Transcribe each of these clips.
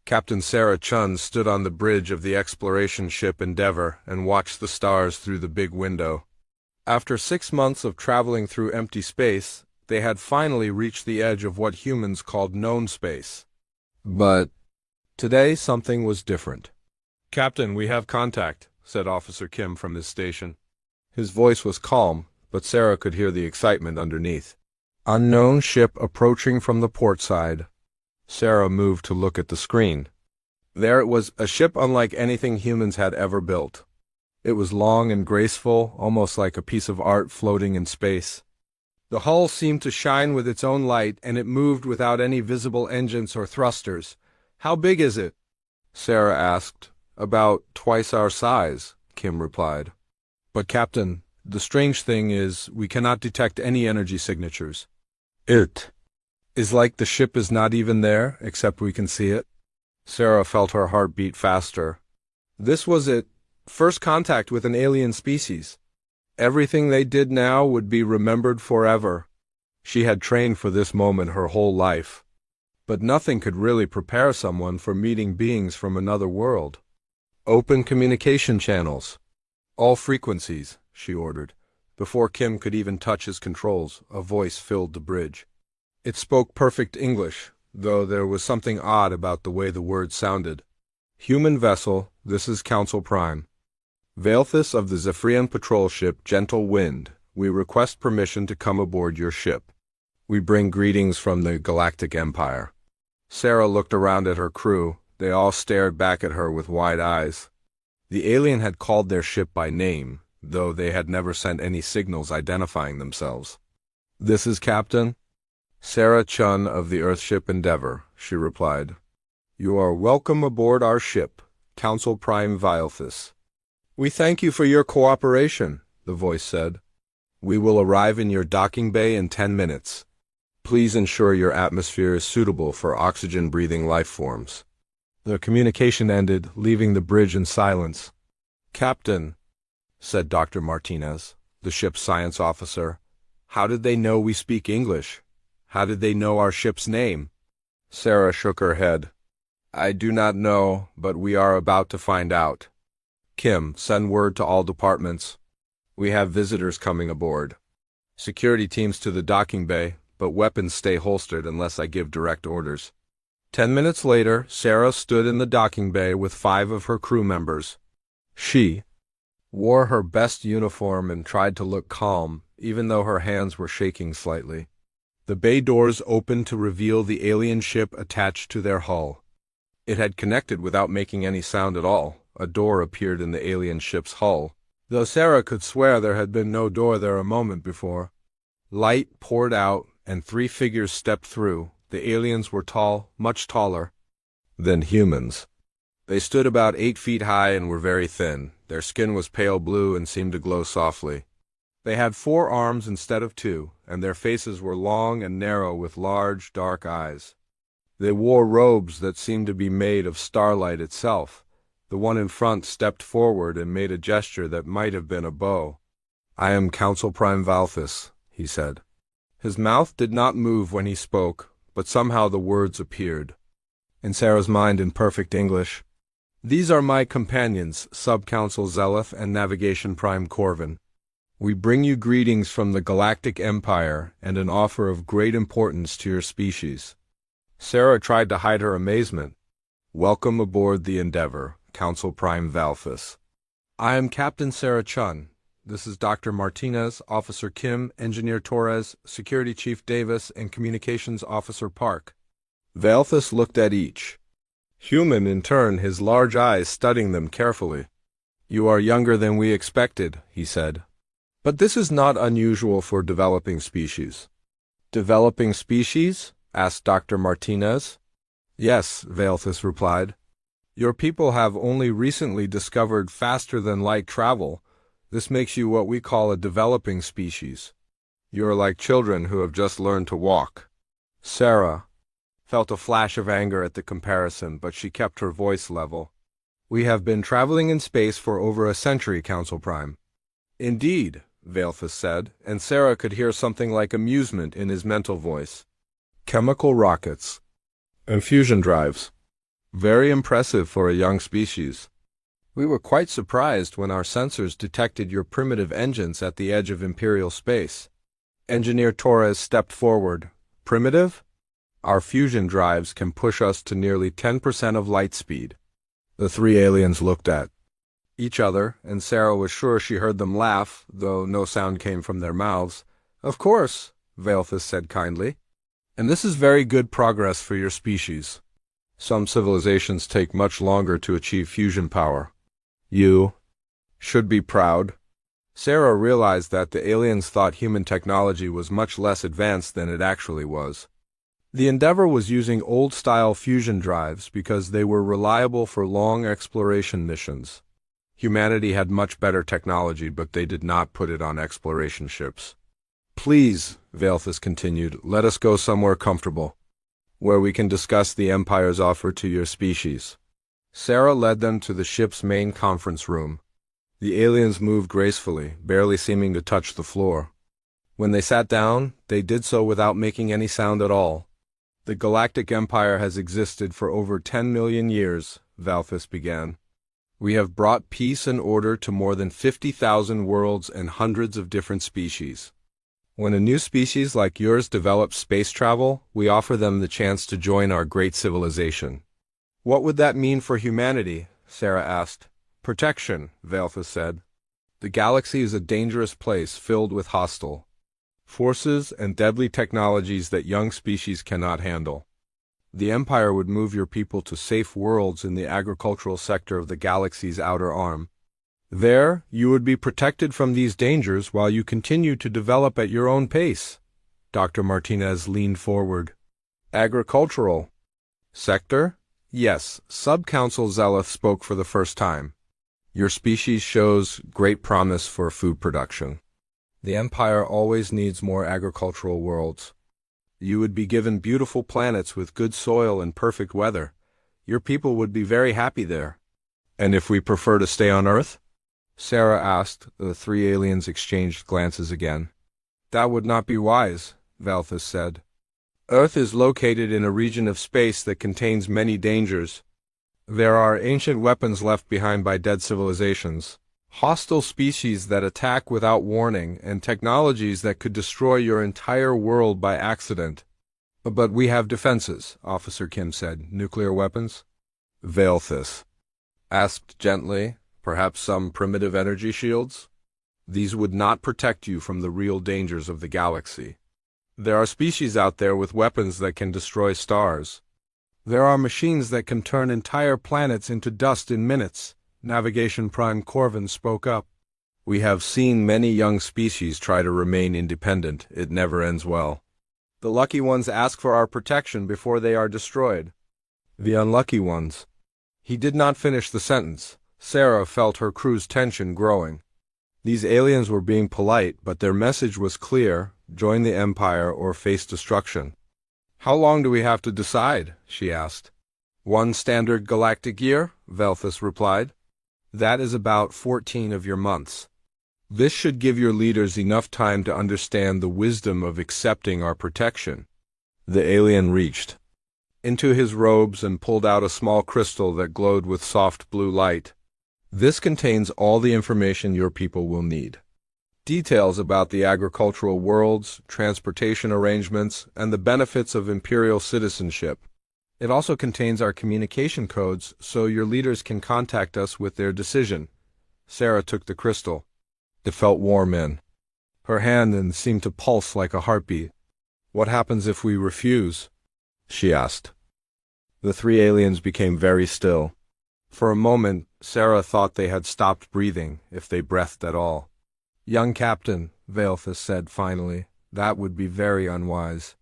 Captain Sarah Chun stood on the bridge of the exploration ship Endeavour and watched the stars through the big window. After 6 months of traveling through empty space, they had finally reached the edge of what humans called known space. But today something was different. "Captain, we have contact," said Officer Kim from his station. His voice was calm, but Sarah could hear the excitement underneath. "Unknown ship approaching from the port side." Sarah moved to look at the screen. There it was, a ship unlike anything humans had ever built. It was long and graceful, almost like a piece of art floating in space. The hull seemed to shine with its own light, and it moved without any visible engines or thrusters. "How big is it?" Sarah asked. "About twice our size," Kim replied. "But Captain, the strange thing is we cannot detect any energy signatures. It is like the ship is not even there, except we can see it." Sarah felt her heart beat faster. This was it, first contact with an alien species. Everything they did now would be remembered forever. She had trained for this moment her whole life. But nothing could really prepare someone for meeting beings from another world. "Open communication channels. All frequencies," she ordered. Before Kim could even touch his controls, a voice filled the bridge. It spoke perfect English, though there was something odd about the way the words sounded. "Human vessel, this is Council Prime. Valthus of the Zephyrian patrol ship Gentle Wind, we request permission to come aboard your ship. We bring greetings from the Galactic Empire." Sarah looked around at her crew. They all stared back at her with wide eyes. The alien had called their ship by name, though they had never sent any signals identifying themselves. "This is Captain Sarah Chun of the Earthship Endeavour," she replied. "You are welcome aboard our ship, Council Prime Valthus." "We thank you for your cooperation," the voice said. "We will arrive in your docking bay in 10 minutes. Please ensure your atmosphere is suitable for oxygen-breathing life forms." The communication ended, leaving the bridge in silence. "Captain," said Dr. Martinez, the ship's science officer, "how did they know we speak English? How did they know our ship's name?" Sarah shook her head. "I do not know, but we are about to find out. Kim, send word to all departments. We have visitors coming aboard. Security teams to the docking bay, but weapons stay holstered unless I give direct orders." 10 minutes later, Sarah stood in the docking bay with 5 of her crew members. She wore her best uniform and tried to look calm, even though her hands were shaking slightly. The bay doors opened to reveal the alien ship attached to their hull. It had connected without making any sound at all. A door appeared in the alien ship's hull, though Sarah could swear there had been no door there a moment before. Light poured out, and 3 figures stepped through. The aliens were tall, much taller than humans. They stood about 8 feet high and were very thin. Their skin was pale blue and seemed to glow softly. They had 4 arms instead of 2, and their faces were long and narrow with large, dark eyes. They wore robes that seemed to be made of starlight itself. The one in front stepped forward and made a gesture that might have been a bow. "I am Council Prime Valthus," he said. His mouth did not move when he spoke, but somehow the words appeared. In Sarah's mind, in perfect English, "These are my companions, Sub-Council Zeleth and Navigation Prime Corvin. We bring you greetings from the Galactic Empire and an offer of great importance to your species." Sarah tried to hide her amazement. "Welcome aboard the Endeavour, Council Prime Valthus. I am Captain Sarah Chun. This is Dr. Martinez, Officer Kim, Engineer Torres, Security Chief Davis, and Communications Officer Park." Valthus looked at each human in turn, his large eyes studying them carefully. "You are younger than we expected," he said. "But this is not unusual for developing species." "Developing species?" asked Dr. Martinez. "Yes," Valthus replied. "Your people have only recently discovered faster-than-light travel. This makes you what we call a developing species. You are like children who have just learned to walk." Sarah felt a flash of anger at the comparison, but she kept her voice level. "We have been traveling in space for over a century, Council Prime." "Indeed," Valthus said, and Sarah could hear something like amusement in his mental voice. "Chemical rockets and fusion drives. Very impressive for a young species. We were quite surprised when our sensors detected your primitive engines at the edge of Imperial space. Engineer Torres stepped forward. Primitive? Our fusion drives can push us to nearly 10% of light speed. The three aliens looked at each other, and Sarah was sure she heard them laugh, though no sound came from their mouths. Of course, Valethus said kindly. And this is very good progress for your species. Some civilizations take much longer to achieve fusion power. You should be proud. Sarah realized that the aliens thought human technology was much less advanced than it actually was. The Endeavour was using old-style fusion drives because they were reliable for long exploration missions. Humanity had much better technology, but they did not put it on exploration ships. Please, Valethus continued, let us go somewhere comfortable, where we can discuss the Empire's offer to your species. Sarah led them to the ship's main conference room. The aliens moved gracefully, barely seeming to touch the floor. When they sat down, they did so without making any sound at all. The Galactic Empire has existed for over 10 million years, Valethus began. We have brought peace and order to more than 50,000 worlds and hundreds of different species. When a new species like yours develops space travel, we offer them the chance to join our great civilization. What would that mean for humanity? Sarah asked. Protection, Valethus said. The galaxy is a dangerous place filled with hostile forces and deadly technologies that young species cannot handle. The Empire would move your people to safe worlds in the agricultural sector of the galaxy's outer arm. There, you would be protected from these dangers while you continue to develop at your own pace. Dr. Martinez leaned forward. Agricultural sector? Yes, Sub-Council Zeleth spoke for the first time. Your species shows great promise for food production. The Empire always needs more agricultural worlds. You would be given beautiful planets with good soil and perfect weather. Your people would be very happy there. And if we prefer to stay on Earth? Sarah asked. The three aliens exchanged glances again. That would not be wise, Valethus said. Earth is located in a region of space that contains many dangers. There are ancient weapons left behind by dead civilizations, hostile species that attack without warning, and technologies that could destroy your entire world by accident. But we have defenses, Officer Kim said. Nuclear weapons? Valethus asked gently. Perhaps some primitive energy shields? These would not protect you from the real dangers of the galaxy. There are species out there with weapons that can destroy stars. There are machines that can turn entire planets into dust in minutes. Navigation Prime Corvin spoke up. We have seen many young species try to remain independent. It never ends well. The lucky ones ask for our protection before they are destroyed. The unlucky ones. He did not finish the sentence. Sarah felt her crew's tension growing. These aliens were being polite, but their message was clear: join the Empire or face destruction. How long do we have to decide? She asked. 1 standard galactic year, Valethus replied. That is about 14 of your months. This should give your leaders enough time to understand the wisdom of accepting our protection. The alien reached into his robes and pulled out a small crystal that glowed with soft blue light. This contains all the information your people will need. Details about the agricultural worlds, transportation arrangements, and the benefits of imperial citizenship. It also contains our communication codes so your leaders can contact us with their decision. Sarah took the crystal. It felt warm in her hand and seemed to pulse like a heartbeat. What happens if we refuse? She asked. The three aliens became very still. For a moment, Sarah thought they had stopped breathing, if they breathed at all. Young Captain, Valethus said finally, that would be very unwise.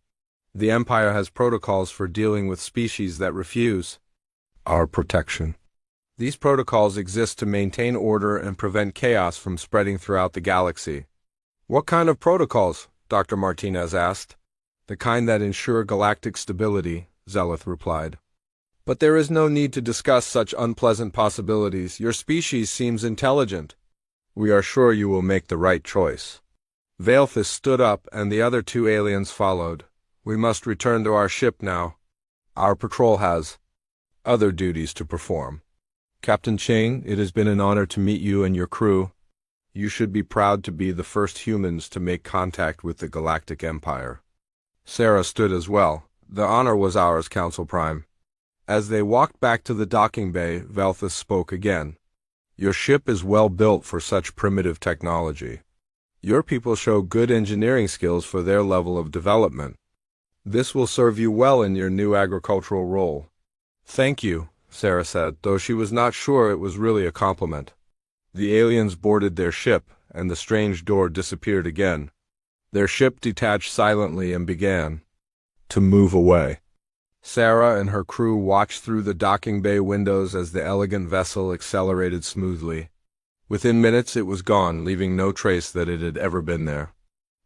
The Empire has protocols for dealing with species that refuse our protection. These protocols exist to maintain order and prevent chaos from spreading throughout the galaxy. What kind of protocols? Dr. Martinez asked. The kind that ensure galactic stability, Zeleth replied. But there is no need to discuss such unpleasant possibilities. Your species seems intelligent. We are sure you will make the right choice. Valethus stood up and the other two aliens followed. We must return to our ship now. Our patrol has other duties to perform. Captain Chang, it has been an honor to meet you and your crew. You should be proud to be the first humans to make contact with the Galactic Empire. Sarah stood as well. The honor was ours, Council Prime. As they walked back to the docking bay, Velthus spoke again. Your ship is well built for such primitive technology. Your people show good engineering skills for their level of development. This will serve you well in your new agricultural role. Thank you, Sarah said, though she was not sure it was really a compliment. The aliens boarded their ship, and the strange door disappeared again. Their ship detached silently and began to move away. Sarah and her crew watched through the docking bay windows as the elegant vessel accelerated smoothly. Within minutes it was gone, leaving no trace that it had ever been there.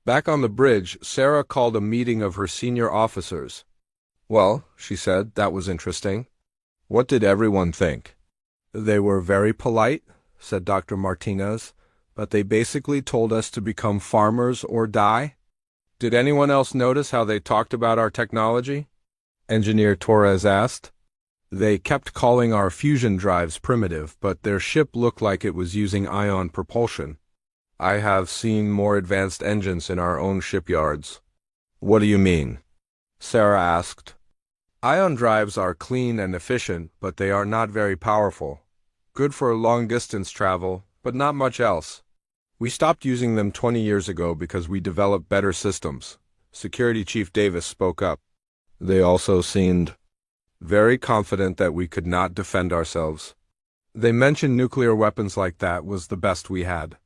Back on the bridge, Sarah called a meeting of her senior officers. Well, she said, that was interesting. What did everyone think? They were very polite, said Dr. Martinez, but they basically told us to become farmers or die. Did anyone else notice how they talked about our technology? Engineer Torres asked. They kept calling our fusion drives primitive, but their ship looked like it was using ion propulsion. I have seen more advanced engines in our own shipyards. What do you mean? Sarah asked. Ion drives are clean and efficient, but they are not very powerful. Good for long-distance travel, but not much else. We stopped using them 20 years ago because we developed better systems. Security Chief Davis spoke up. They also seemed very confident that we could not defend ourselves. They mentioned nuclear weapons like that was the best we had.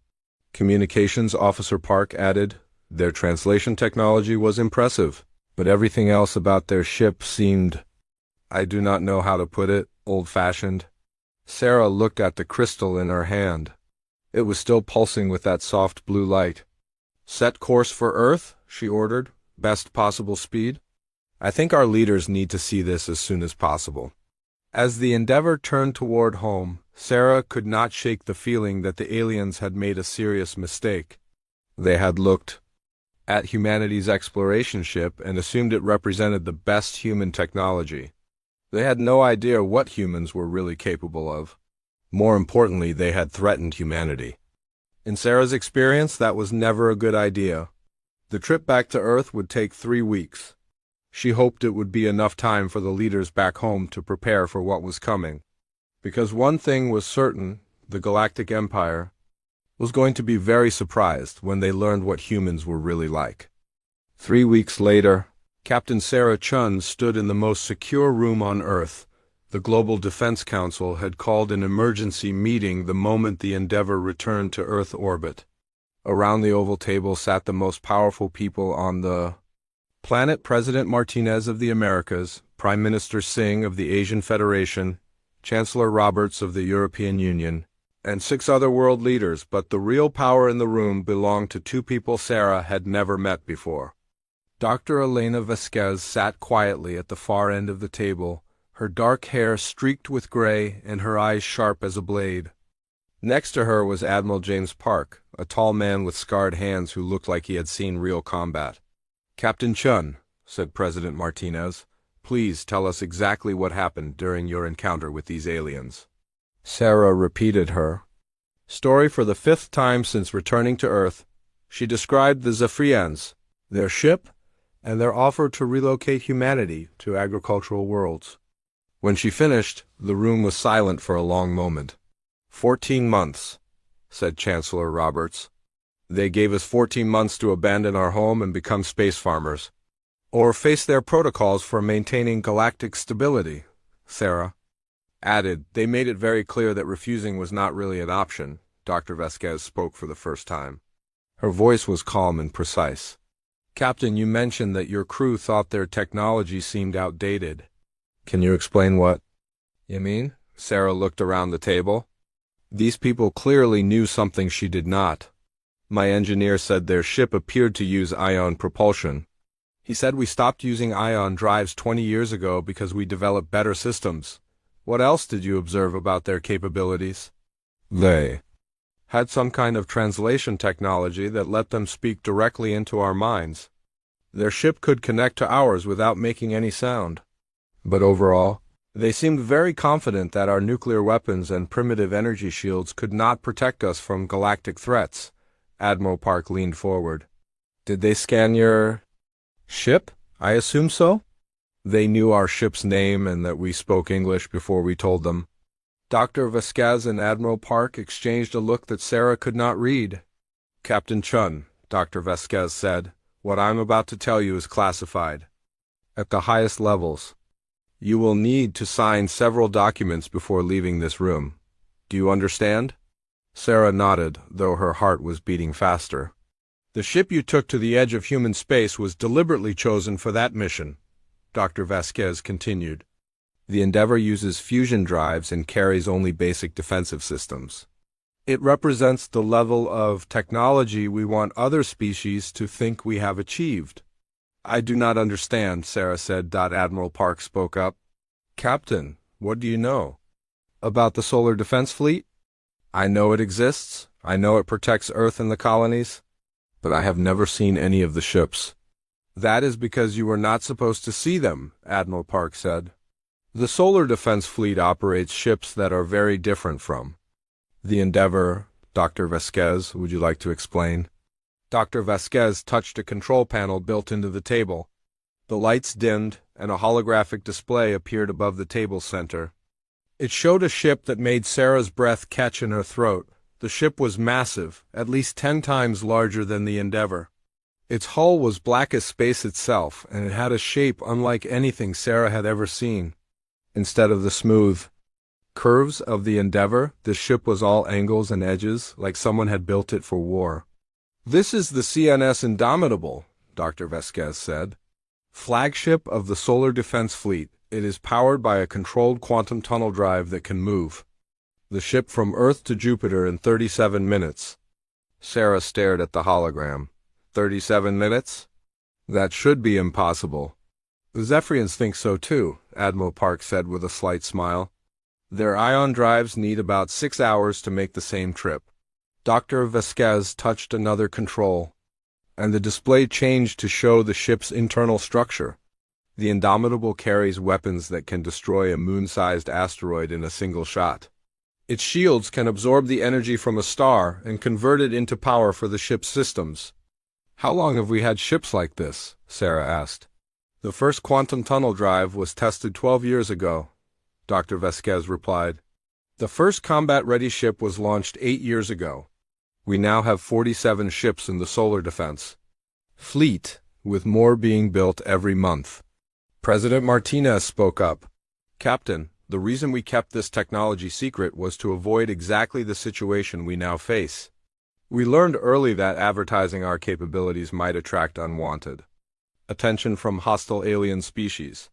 Communications Officer Park added, their translation technology was impressive, but everything else about their ship seemed, I do not know how to put it, old-fashioned. Sarah looked at the crystal in her hand. It was still pulsing with that soft blue light. Set course for Earth, she ordered. Best possible speed. I think our leaders need to see this as soon as possible. As the Endeavour turned toward home, Sarah could not shake the feeling that the aliens had made a serious mistake. They had looked at humanity's exploration ship and assumed it represented the best human technology. They had no idea what humans were really capable of. More importantly, they had threatened humanity. In Sarah's experience, that was never a good idea. The trip back to Earth would take 3 weeks. She hoped it would be enough time for the leaders back home to prepare for what was coming. Because one thing was certain, the Galactic Empire was going to be very surprised when they learned what humans were really like. 3 weeks later, Captain Sarah Chun stood in the most secure room on Earth. The Global Defense Council had called an emergency meeting the moment the Endeavour returned to Earth orbit. Around the oval table sat the most powerful people on the planet: President Martinez of the Americas, Prime Minister Singh of the Asian Federation, Chancellor Roberts of the European Union, and 6 other world leaders, but the real power in the room belonged to 2 people Sarah had never met before. Dr. Elena Vasquez sat quietly at the far end of the table, her dark hair streaked with gray and her eyes sharp as a blade. Next to her was Admiral James Park, a tall man with scarred hands who looked like he had seen real combat. Captain Chun, said President Martinez, please tell us exactly what happened during your encounter with these aliens. Sarah repeated her story for the 5th time since returning to Earth. She described the Zephyrians, their ship, and their offer to relocate humanity to agricultural worlds. When she finished, the room was silent for a long moment. 14 months, said Chancellor Roberts. They gave us 14 months to abandon our home and become space farmers. Or face their protocols for maintaining galactic stability, Sarah added. They made it very clear that refusing was not really an option. Dr. Vasquez spoke for the first time. Her voice was calm and precise. Captain, you mentioned that your crew thought their technology seemed outdated. Can you explain what you mean? Sarah looked around the table. These people clearly knew something she did not. My engineer said their ship appeared to use ion propulsion. He said we stopped using ion drives 20 years ago because we developed better systems. What else did you observe about their capabilities? They had some kind of translation technology that let them speak directly into our minds. Their ship could connect to ours without making any sound. But overall, They seemed very confident that our nuclear weapons and primitive energy shields could not protect us from galactic threats. Admiral Park leaned forward. Did they scan your ship? I assume so. They knew our ship's name and that we spoke English before we told them. Dr. Vasquez and Admiral Park exchanged a look that Sarah could not read. Captain Chun, Dr. Vasquez said, what I'm about to tell you is classified. At the highest levels. You will need to sign several documents before leaving this room. Do you understand? Sarah nodded, though her heart was beating faster. The ship you took to the edge of human space was deliberately chosen for that mission, Dr. Vasquez continued. The Endeavour uses fusion drives and carries only basic defensive systems. It represents the level of technology we want other species to think we have achieved. I do not understand, Sarah said. Admiral Park spoke up. Captain, what do you know? About the Solar Defense Fleet? I know it exists. I know it protects Earth and the colonies. But I have never seen any of the ships. That is because you were not supposed to see them, Admiral Park said. The Solar Defense Fleet operates ships that are very different from the Endeavour. Dr. Vasquez, would you like to explain? Dr. Vasquez touched a control panel built into the table. The lights dimmed, and a holographic display appeared above the table center. It showed a ship that made Sarah's breath catch in her throat. The ship was massive, at least 10 times larger than the Endeavour. Its hull was black as space itself, and it had a shape unlike anything Sarah had ever seen. Instead of the smooth curves of the Endeavour, the ship was all angles and edges, like someone had built it for war. This is the CNS Indomitable, Dr. Vasquez said. Flagship of the Solar Defense Fleet. It is powered by a controlled quantum tunnel drive that can move the ship from Earth to Jupiter in 37 minutes. Sarah stared at the hologram. 37 minutes? That should be impossible. The Zephyrians think so too, Admiral Park said with a slight smile. Their ion drives need about 6 hours to make the same trip. Dr. Vasquez touched another control, and the display changed to show the ship's internal structure. The Indomitable carries weapons that can destroy a moon-sized asteroid in a single shot. Its shields can absorb the energy from a star and convert it into power for the ship's systems. How long have we had ships like this? Sarah asked. The first quantum tunnel drive was tested 12 years ago, Dr. Vasquez replied. The first combat-ready ship was launched 8 years ago. We now have 47 ships in the solar defense fleet, with more being built every month. President Martinez spoke up. Captain, the reason we kept this technology secret was to avoid exactly the situation we now face. We learned early that advertising our capabilities might attract unwanted attention from hostile alien species.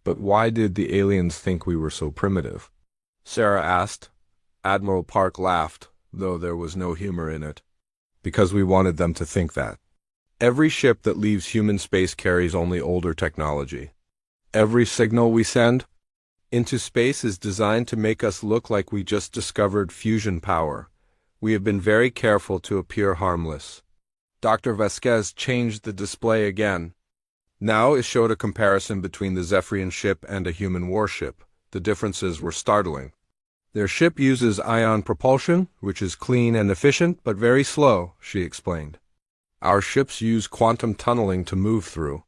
But why did the aliens think we were so primitive? Sarah asked. Admiral Park laughed, though there was no humor in it. Because we wanted them to think that. Every ship that leaves human space carries only older technology. Every signal we send into space is designed to make us look like we just discovered fusion power. We have been very careful to appear harmless. Dr. Vasquez changed the display again. Now it showed a comparison between the Zephyrian ship and a human warship. The differences were startling. Their ship uses ion propulsion, which is clean and efficient, but very slow, she explained. Our ships use quantum tunneling to move through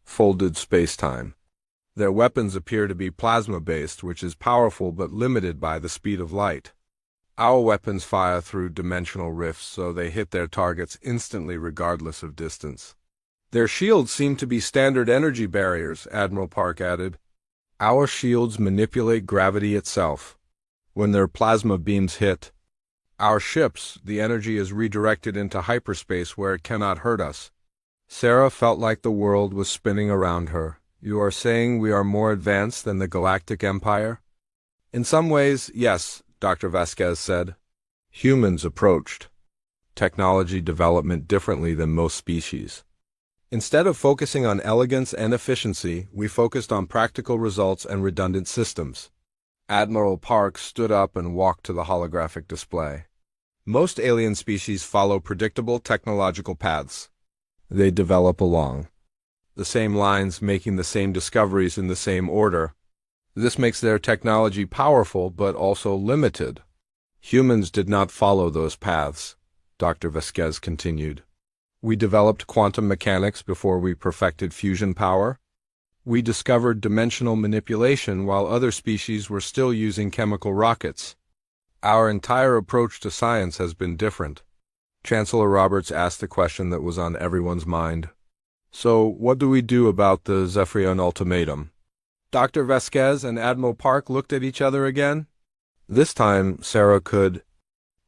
folded space-time. Their weapons appear to be plasma-based, which is powerful but limited by the speed of light. Our weapons fire through dimensional rifts, so they hit their targets instantly regardless of distance. Their shields seem to be standard energy barriers, Admiral Park added. Our shields manipulate gravity itself. When their plasma beams hit our ships, the energy is redirected into hyperspace where it cannot hurt us. Sarah felt like the world was spinning around her. You are saying we are more advanced than the Galactic Empire? In some ways, yes, Dr. Vasquez said. Humans approached technology development differently than most species. Instead of focusing on elegance and efficiency, we focused on practical results and redundant systems. Admiral Park stood up and walked to the holographic display. Most alien species follow predictable technological paths. They develop along the same lines, making the same discoveries in the same order. This makes their technology powerful but also limited. Humans did not follow those paths, Dr. Vasquez continued. We developed quantum mechanics before we perfected fusion power. We discovered dimensional manipulation while other species were still using chemical rockets. Our entire approach to science has been different. Chancellor Roberts asked the question that was on everyone's mind. So, what do we do about the Zephyrian ultimatum? Dr. Vasquez and Admiral Park looked at each other again. This time, Sarah could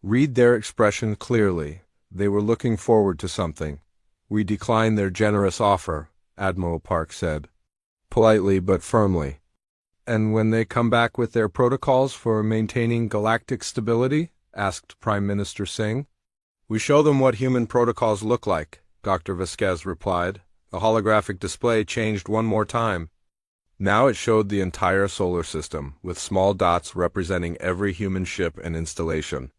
read their expression clearly. They were looking forward to something. We decline their generous offer, Admiral Park said, politely but firmly. And when they come back with their protocols for maintaining galactic stability? Asked Prime Minister Singh. We show them what human protocols look like, Dr. Vasquez replied. The holographic display changed one more time. Now it showed the entire solar system, with small dots representing every human ship and installation.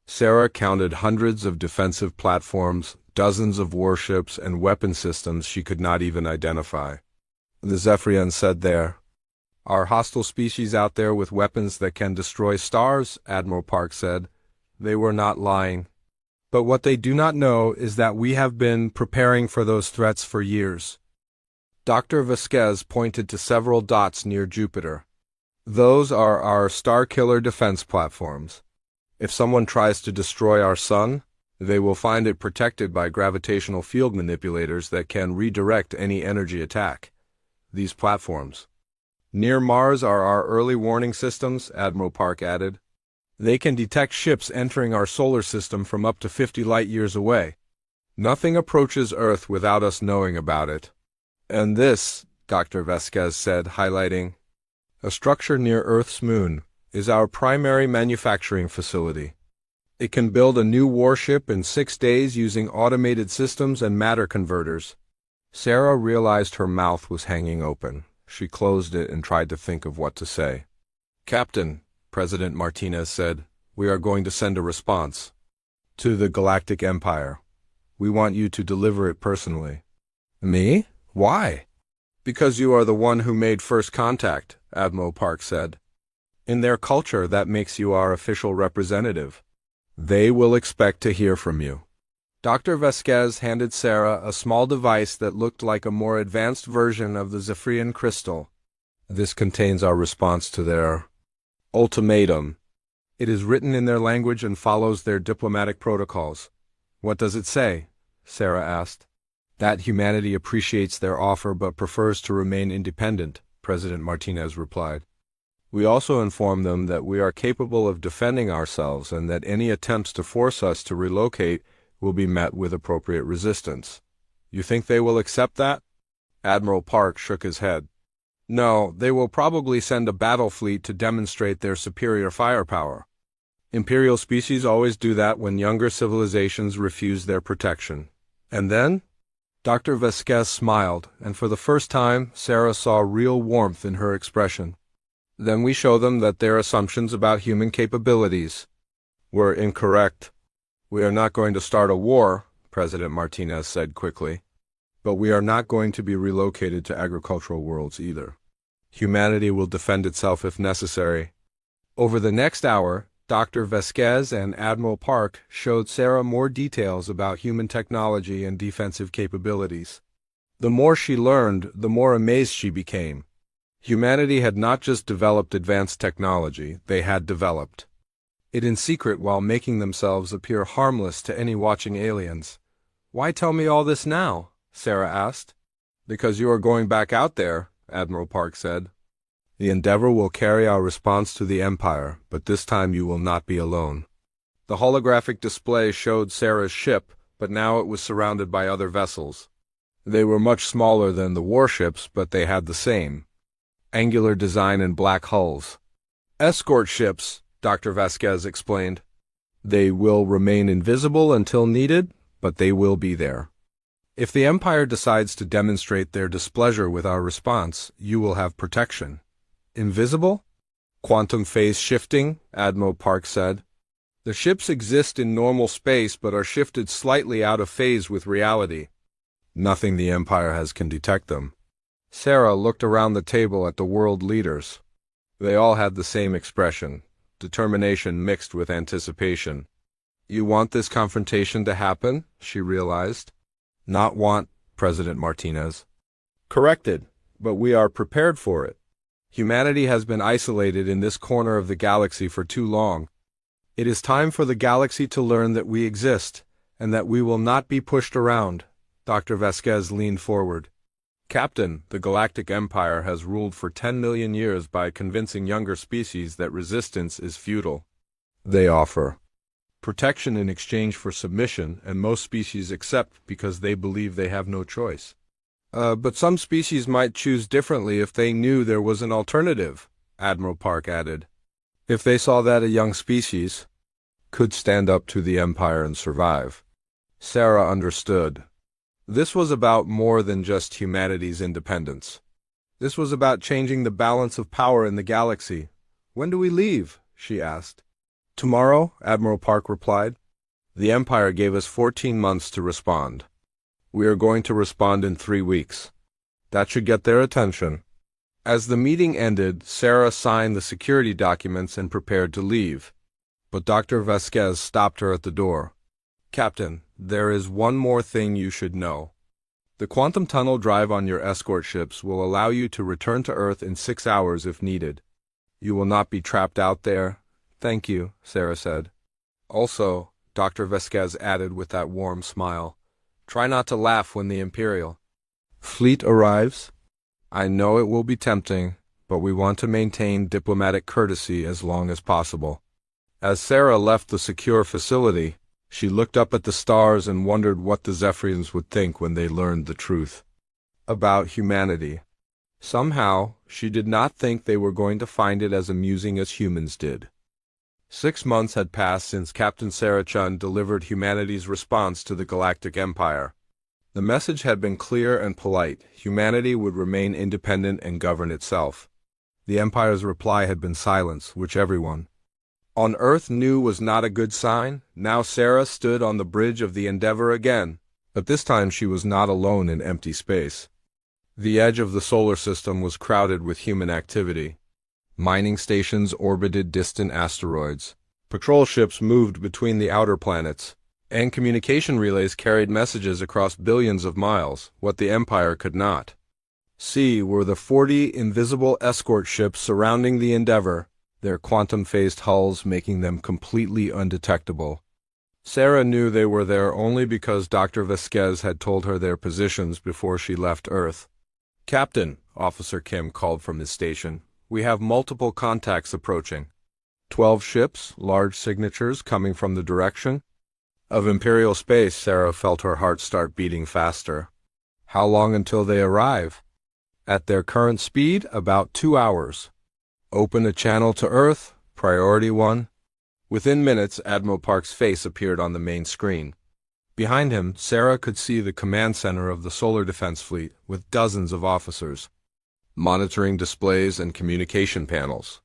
Sarah counted hundreds of defensive platforms, dozens of warships, and weapon systems she could not even identify. The Zephyrian said there, "Are hostile species out there with weapons that can destroy stars?" Admiral Park said. They were not lying. But what they do not know is that we have been preparing for those threats for years. Dr. Vasquez pointed to several dots near Jupiter. Those are our Starkiller defense platforms. If someone tries to destroy our sun, they will find it protected by gravitational field manipulators that can redirect any energy attack. These platforms. Near Mars are our early warning systems, Admiral Park added. They can detect ships entering our solar system from up to 50 light-years away. Nothing approaches Earth without us knowing about it. And this, Dr. Vasquez said, highlighting, a structure near Earth's moon, is our primary manufacturing facility. It can build a new warship in 6 days using automated systems and matter converters. Sarah realized her mouth was hanging open. She closed it and tried to think of what to say. Captain, President Martinez said, we are going to send a response to the Galactic Empire. We want you to deliver it personally. Me? Why? Because you are the one who made first contact, Admiral Park said. In their culture, that makes you our official representative. They will expect to hear from you. Dr. Vasquez handed Sarah a small device that looked like a more advanced version of the Zephyrian crystal. This contains our response to their ultimatum. It is written in their language and follows their diplomatic protocols. What does it say? Sarah asked. That humanity appreciates their offer but prefers to remain independent, President Martinez replied. We also inform them that we are capable of defending ourselves and that any attempts to force us to relocate will be met with appropriate resistance. You think they will accept that? Admiral Park shook his head. No, they will probably send a battle fleet to demonstrate their superior firepower. Imperial species always do that when younger civilizations refuse their protection. And then? Dr. Vasquez smiled, and for the first time, Sarah saw real warmth in her expression. Then we show them that their assumptions about human capabilities were incorrect. We are not going to start a war, President Martinez said quickly. But we are not going to be relocated to agricultural worlds either. Humanity will defend itself if necessary. Over the next hour, Dr. Vasquez and Admiral Park showed Sarah more details about human technology and defensive capabilities. The more she learned, the more amazed she became. Humanity had not just developed advanced technology, they had developed it in secret while making themselves appear harmless to any watching aliens. Why tell me all this now? Sarah asked. Because you are going back out there, Admiral Park said. The Endeavor will carry our response to the Empire, but this time you will not be alone. The holographic display showed Sarah's ship, but now it was surrounded by other vessels. They were much smaller than the warships, but they had the same angular design and black hulls. Escort ships, Dr. Vasquez explained. They will remain invisible until needed, but they will be there. If the Empire decides to demonstrate their displeasure with our response, you will have protection. Invisible? Quantum phase shifting, Admiral Park said. The ships exist in normal space but are shifted slightly out of phase with reality. Nothing the Empire has can detect them. Sarah looked around the table at the world leaders. They all had the same expression, determination mixed with anticipation. You want this confrontation to happen? She realized. Not want, President Martinez. Corrected, but we are prepared for it. Humanity has been isolated in this corner of the galaxy for too long. It is time for the galaxy to learn that we exist, and that we will not be pushed around. Dr. Vasquez leaned forward. Captain, the Galactic Empire has ruled for 10 million years by convincing younger species that resistance is futile. They offer protection in exchange for submission, and most species accept because they believe they have no choice. But some species might choose differently if they knew there was an alternative, Admiral Park added. If they saw that a young species could stand up to the Empire and survive. Sarah understood. This was about more than just humanity's independence. This was about changing the balance of power in the galaxy. When do we leave? She asked. Tomorrow, Admiral Park replied. The Empire gave us 14 months to respond. We are going to respond in 3 weeks. That should get their attention. As the meeting ended, Sarah signed the security documents and prepared to leave. But Dr. Vasquez stopped her at the door. Captain, there is one more thing you should know. The quantum tunnel drive on your escort ships will allow you to return to Earth in 6 hours if needed. You will not be trapped out there. Thank you, Sarah said. Also, Dr. Vasquez added with that warm smile, try not to laugh when the Imperial fleet arrives. I know it will be tempting, but we want to maintain diplomatic courtesy as long as possible. As Sarah left the secure facility, she looked up at the stars and wondered what the Zephyrians would think when they learned the truth about humanity. Somehow, she did not think they were going to find it as amusing as humans did. 6 months had passed since Captain Sarah Chun delivered humanity's response to the Galactic Empire. The message had been clear and polite. Humanity would remain independent and govern itself. The Empire's reply had been silence, which everyone on Earth knew was not a good sign. Now Sarah stood on the bridge of the Endeavor again, but this time she was not alone in empty space. The edge of the solar system was crowded with human activity. Mining stations orbited distant asteroids. Patrol ships moved between the outer planets, and communication relays carried messages across billions of miles, what the Empire could not see were the 40 invisible escort ships surrounding the Endeavor, their quantum-phased hulls making them completely undetectable. Sarah knew they were there only because Dr. Vasquez had told her their positions before she left Earth. Captain, Officer Kim called from his station, we have multiple contacts approaching. 12 ships, large signatures coming from the direction of Imperial space. Sarah felt her heart start beating faster. How long until they arrive? At their current speed, about 2 hours. Open a channel to Earth, Priority 1. Within minutes, Admiral Park's face appeared on the main screen. Behind him, Sarah could see the command center of the Solar Defense Fleet with dozens of officers, monitoring displays and communication panels.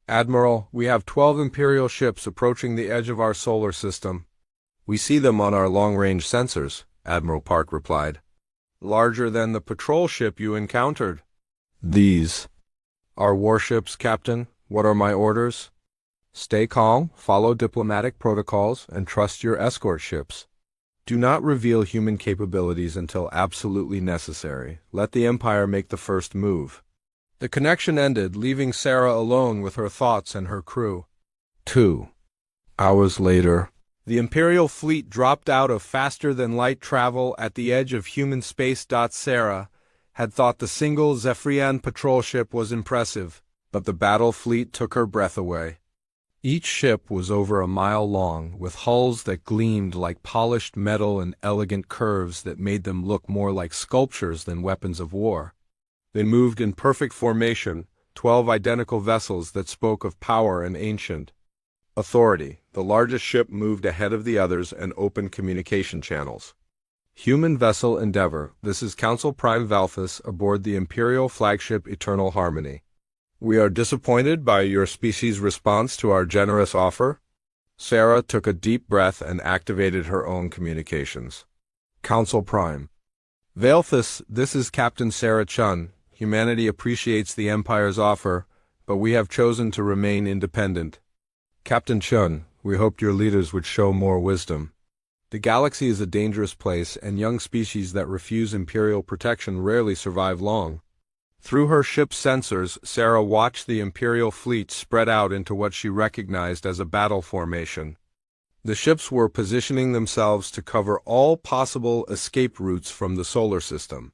Admiral, we have 12 Imperial ships approaching the edge of our solar system. We see them on our long-range sensors, Admiral Park replied. Larger than the patrol ship you encountered. These are warships, Captain. What are my orders? Stay calm, follow diplomatic protocols, and trust your escort ships. Do not reveal human capabilities until absolutely necessary. Let the Empire make the first move. The connection ended, leaving Sarah alone with her thoughts and her crew. 2 hours later, the Imperial fleet dropped out of faster-than-light travel at the edge of human space. Sarah had thought the single Zephyrian patrol ship was impressive, but the battle fleet took her breath away. Each ship was over a mile long, with hulls that gleamed like polished metal and elegant curves that made them look more like sculptures than weapons of war. They moved in perfect formation, 12 identical vessels that spoke of power and ancient authority. The largest ship moved ahead of the others and opened communication channels. Human vessel Endeavor, this is Council Prime Valthus aboard the Imperial flagship Eternal Harmony. We are disappointed by your species' response to our generous offer. Sarah took a deep breath and activated her own communications. Council Prime Valthus, this is Captain Sarah Chun. Humanity appreciates the Empire's offer, but we have chosen to remain independent. Captain Chun, we hoped your leaders would show more wisdom. The galaxy is a dangerous place, and young species that refuse Imperial protection rarely survive long. Through her ship's sensors, Sarah watched the Imperial fleet spread out into what she recognized as a battle formation. The ships were positioning themselves to cover all possible escape routes from the solar system.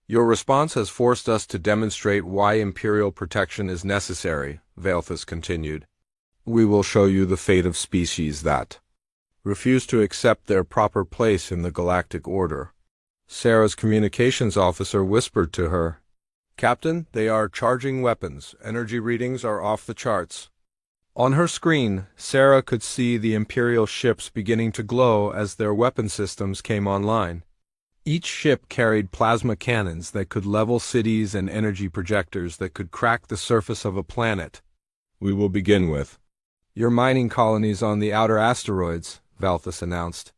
Your response has forced us to demonstrate why Imperial protection is necessary, Valthus continued. We will show you the fate of species that refuse to accept their proper place in the galactic order. Sarah's communications officer whispered to her, Captain, they are charging weapons. Energy readings are off the charts. On her screen, Sarah could see the Imperial ships beginning to glow as their weapon systems came online. Each ship carried plasma cannons that could level cities and energy projectors that could crack the surface of a planet. We will begin with your mining colonies on the outer asteroids, Valthus announced.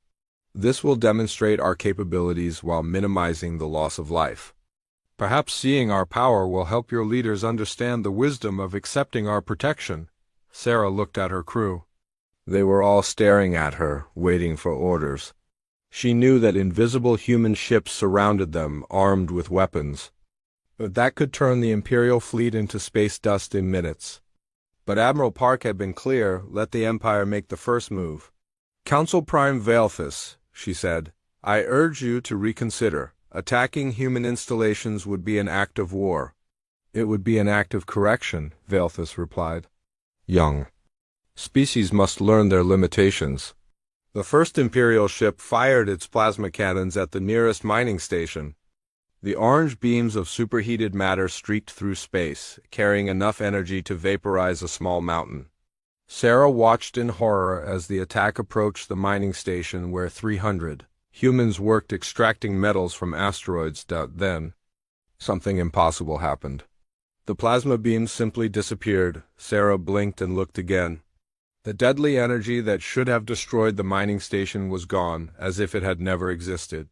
This will demonstrate our capabilities while minimizing the loss of life. Perhaps seeing our power will help your leaders understand the wisdom of accepting our protection. Sarah looked at her crew. They were all staring at her, waiting for orders. She knew that invisible human ships surrounded them, armed with weapons. But that could turn the Imperial fleet into space dust in minutes. But Admiral Park had been clear, let the Empire make the first move. Council Prime Valthus, she said, I urge you to reconsider. Attacking human installations would be an act of war. It would be an act of correction, Valthus replied. Young species must learn their limitations. The first Imperial ship fired its plasma cannons at the nearest mining station. The orange beams of superheated matter streaked through space, carrying enough energy to vaporize a small mountain. Sarah watched in horror as the attack approached the mining station where 300 humans worked extracting metals from asteroids. Then, something impossible happened. The plasma beams simply disappeared. Sarah blinked and looked again. The deadly energy that should have destroyed the mining station was gone, as if it had never existed.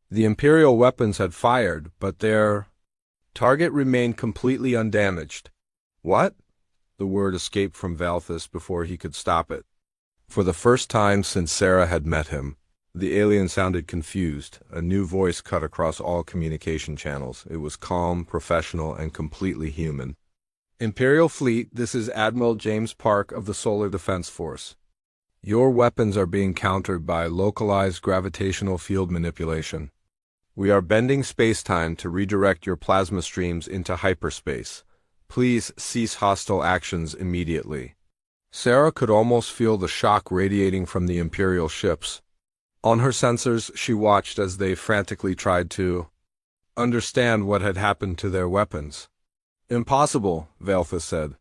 The Imperial weapons had fired, but their target remained completely undamaged. What? The word escaped from Valthus before he could stop it. For the first time since Sarah had met him, the alien sounded confused. A new voice cut across all communication channels. It was calm, professional, and completely human. Imperial Fleet, this is Admiral James Park of the Solar Defense Force. Your weapons are being countered by localized gravitational field manipulation. We are bending space-time to redirect your plasma streams into hyperspace. Please cease hostile actions immediately. Sarah could almost feel the shock radiating from the Imperial ships. On her sensors, she watched as they frantically tried to understand what had happened to their weapons. Impossible, Valthus said.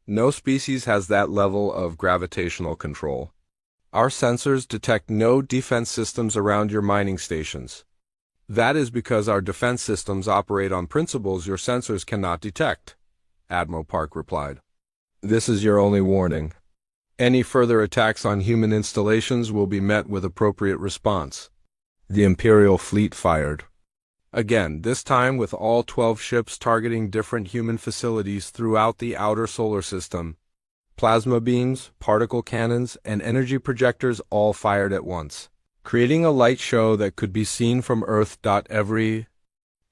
No species has that level of gravitational control. Our sensors detect no defense systems around your mining stations. That is because our defense systems operate on principles your sensors cannot detect, Admiral Park replied. This is your only warning. Any further attacks on human installations will be met with appropriate response. The Imperial fleet fired. Again, this time with all 12 ships targeting different human facilities throughout the outer solar system. Plasma beams, particle cannons, and energy projectors all fired at once, creating a light show that could be seen from Earth. Every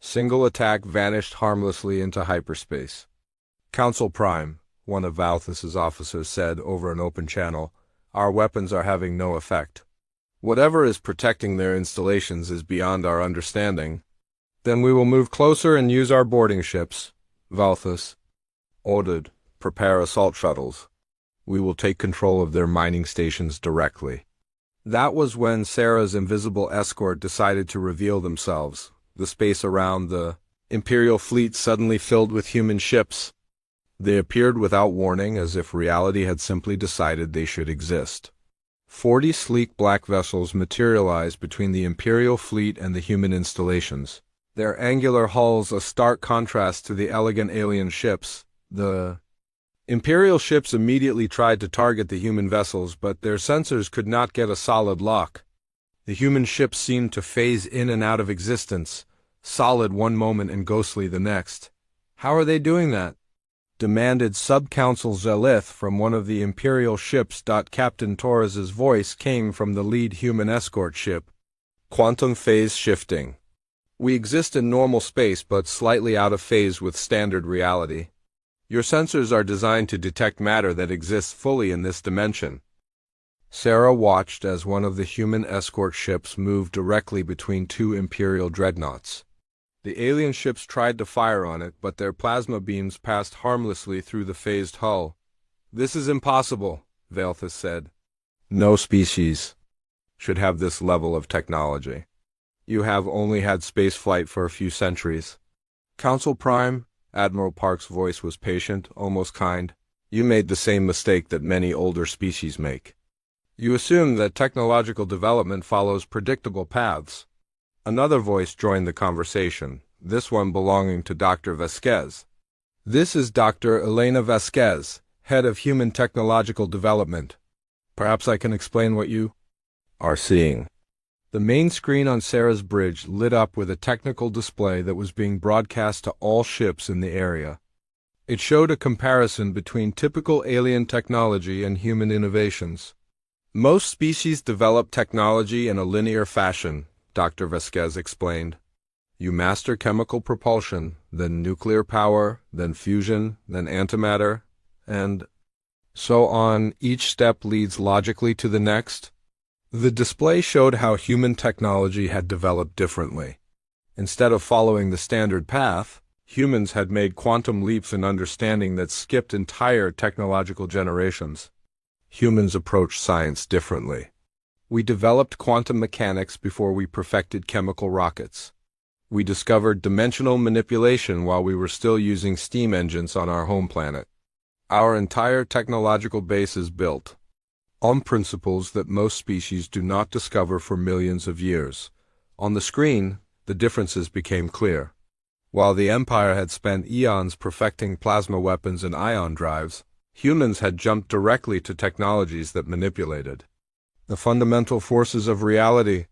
single attack vanished harmlessly into hyperspace. Council Prime, one of Valthus's officers said over an open channel, our weapons are having no effect. Whatever is protecting their installations is beyond our understanding. Then we will move closer and use our boarding ships, Valthus ordered. Prepare assault shuttles. We will take control of their mining stations directly. That was when Sarah's invisible escort decided to reveal themselves. The space around the Imperial fleet suddenly filled with human ships. They appeared without warning, as if reality had simply decided they should exist. 40 sleek black vessels materialized between the Imperial fleet and the human installations, their angular hulls a stark contrast to the elegant alien ships. The Imperial ships immediately tried to target the human vessels, but their sensors could not get a solid lock. The human ships seemed to phase in and out of existence, solid one moment and ghostly the next. How are they doing that? demanded Sub-Council Zelith from one of the Imperial ships. Captain Torres's voice came from the lead human escort ship. Quantum phase shifting. We exist in normal space but slightly out of phase with standard reality. Your sensors are designed to detect matter that exists fully in this dimension. Sarah watched as one of the human escort ships moved directly between two Imperial dreadnoughts. The alien ships tried to fire on it, but their plasma beams passed harmlessly through the phased hull. "This is impossible," Valthus said. "No species should have this level of technology. You have only had spaceflight for a few centuries." "Council Prime," Admiral Park's voice was patient, almost kind. "You made the same mistake that many older species make. You assume that technological development follows predictable paths." Another voice joined the conversation, this one belonging to Dr. Vasquez. "This is Dr. Elena Vasquez, head of Human Technological Development. Perhaps I can explain what you are seeing." The main screen on Sarah's bridge lit up with a technical display that was being broadcast to all ships in the area. It showed a comparison between typical alien technology and human innovations. "Most species develop technology in a linear fashion," Dr. Vasquez explained. "You master chemical propulsion, then nuclear power, then fusion, then antimatter, and so on. Each step leads logically to the next." The display showed how human technology had developed differently. Instead of following the standard path, humans had made quantum leaps in understanding that skipped entire technological generations. Humans approach science differently. We developed quantum mechanics before we perfected chemical rockets. We discovered dimensional manipulation while we were still using steam engines on our home planet. Our entire technological base is built on principles that most species do not discover for millions of years. On the screen, the differences became clear. While the Empire had spent eons perfecting plasma weapons and ion drives, humans had jumped directly to technologies that manipulated the fundamental forces of reality.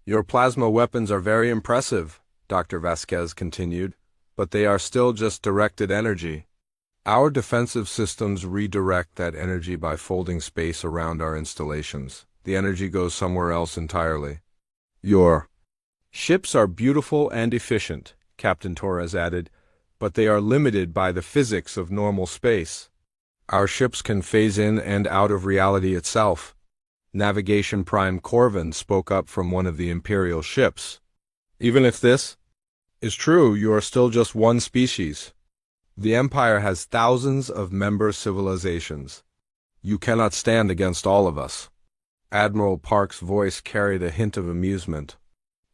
"Your plasma weapons are very impressive," Dr. Vasquez continued, "but they are still just directed energy. Our defensive systems redirect that energy by folding space around our installations. The energy goes somewhere else entirely." "Your ships are beautiful and efficient," Captain Torres added, "but they are limited by the physics of normal space. Our ships can phase in and out of reality itself." Navigation Prime Corvin spoke up from one of the Imperial ships. "Even if this is true, you are still just one species. The Empire has thousands of member civilizations. You cannot stand against all of us." Admiral Park's voice carried a hint of amusement.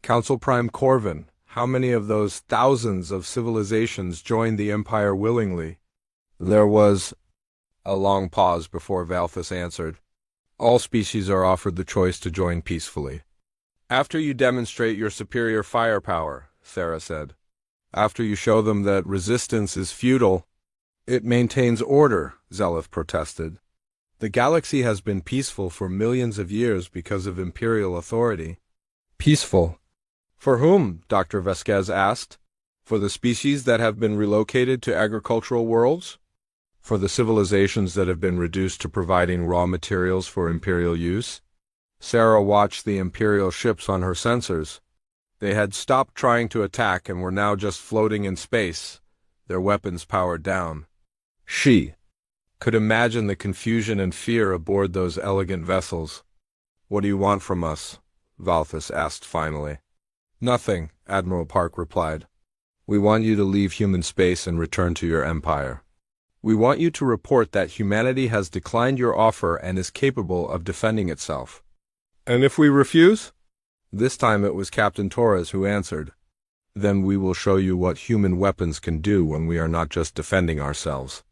"Council Prime Corvin, how many of those thousands of civilizations joined the Empire willingly?" There was a long pause before Valthus answered. "All species are offered the choice to join peacefully. After you demonstrate your superior firepower," Sarah said. "After you show them that resistance is futile." "It maintains order," Zelith protested. "The galaxy has been peaceful for millions of years because of Imperial authority." "Peaceful? For whom?" Dr. Vasquez asked. "For the species that have been relocated to agricultural worlds? For the civilizations that have been reduced to providing raw materials for Imperial use?" Sarah watched the Imperial ships on her sensors. They had stopped trying to attack and were now just floating in space, their weapons powered down. She could imagine the confusion and fear aboard those elegant vessels. "What do you want from us?" Valthus asked finally. "Nothing," Admiral Park replied. "We want you to leave human space and return to your empire. We want you to report that humanity has declined your offer and is capable of defending itself." "And if we refuse?" This time it was Captain Torres who answered. "Then we will show you what human weapons can do when we are not just defending ourselves."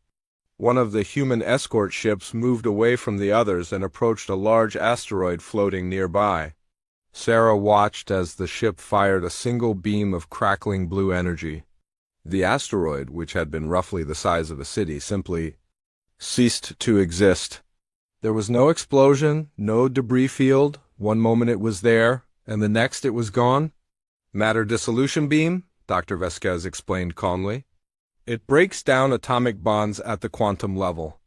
One of the human escort ships moved away from the others and approached a large asteroid floating nearby. Sarah watched as the ship fired a single beam of crackling blue energy. The asteroid, which had been roughly the size of a city, simply ceased to exist. There was no explosion, no debris field. One moment it was there, and the next it was gone. "Matter dissolution beam," Dr. Vasquez explained calmly. It breaks down atomic bonds at the quantum level.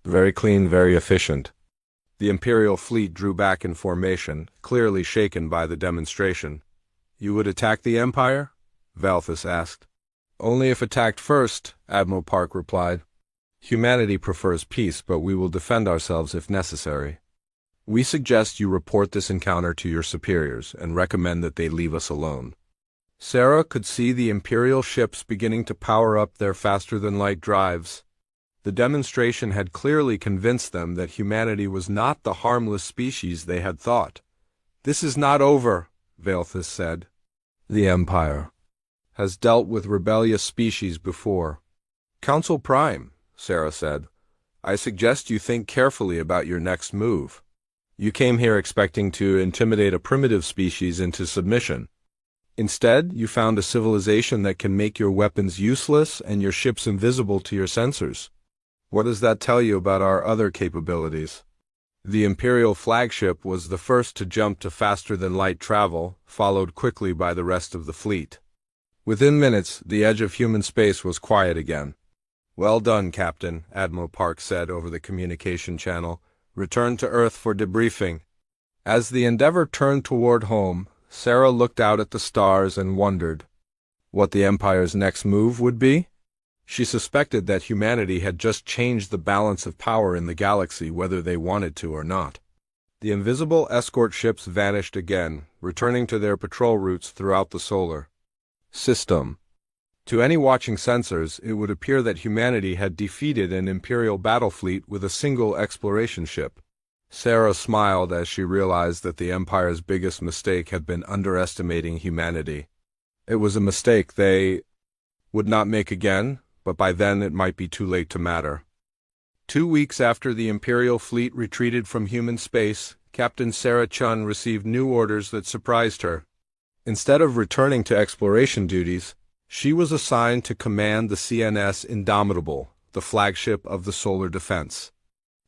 Very clean, very efficient. The Imperial fleet drew back in formation, clearly shaken by the demonstration. You would attack the Empire? Valthus asked. Only if attacked first, Admiral Park replied. Humanity prefers peace, but we will defend ourselves if necessary. We suggest you report this encounter to your superiors and recommend that they leave us alone. Sarah could see the Imperial ships beginning to power up their faster-than-light drives. The demonstration had clearly convinced them that humanity was not the harmless species they had thought. This is not over, Valthus said. The Empire has dealt with rebellious species before. Council Prime, Sarah said, I suggest you think carefully about your next move. You came here expecting to intimidate a primitive species into submission. Instead, you found a civilization that can make your weapons useless and your ships invisible to your sensors. What does that tell you about our other capabilities? The Imperial flagship was the first to jump to faster-than-light travel, followed quickly by the rest of the fleet. Within minutes, the edge of human space was quiet again. Well done, Captain, Admiral Park said over the communication channel. Return to Earth for debriefing. As the Endeavour turned toward home, Sarah looked out at the stars and wondered what the Empire's next move would be. She suspected that humanity had just changed the balance of power in the galaxy, whether they wanted to or not. The invisible escort ships vanished again, returning to their patrol routes throughout the solar system. To any watching sensors, it would appear that humanity had defeated an Imperial battle fleet with a single exploration ship. Sarah smiled as she realized that the Empire's biggest mistake had been underestimating humanity. It was a mistake they would not make again, but by then it might be too late to matter. 2 weeks after the Imperial fleet retreated from human space, Captain Sarah Chun received new orders that surprised her. Instead of returning to exploration duties, she was assigned to command the CNS Indomitable, the flagship of the Solar Defense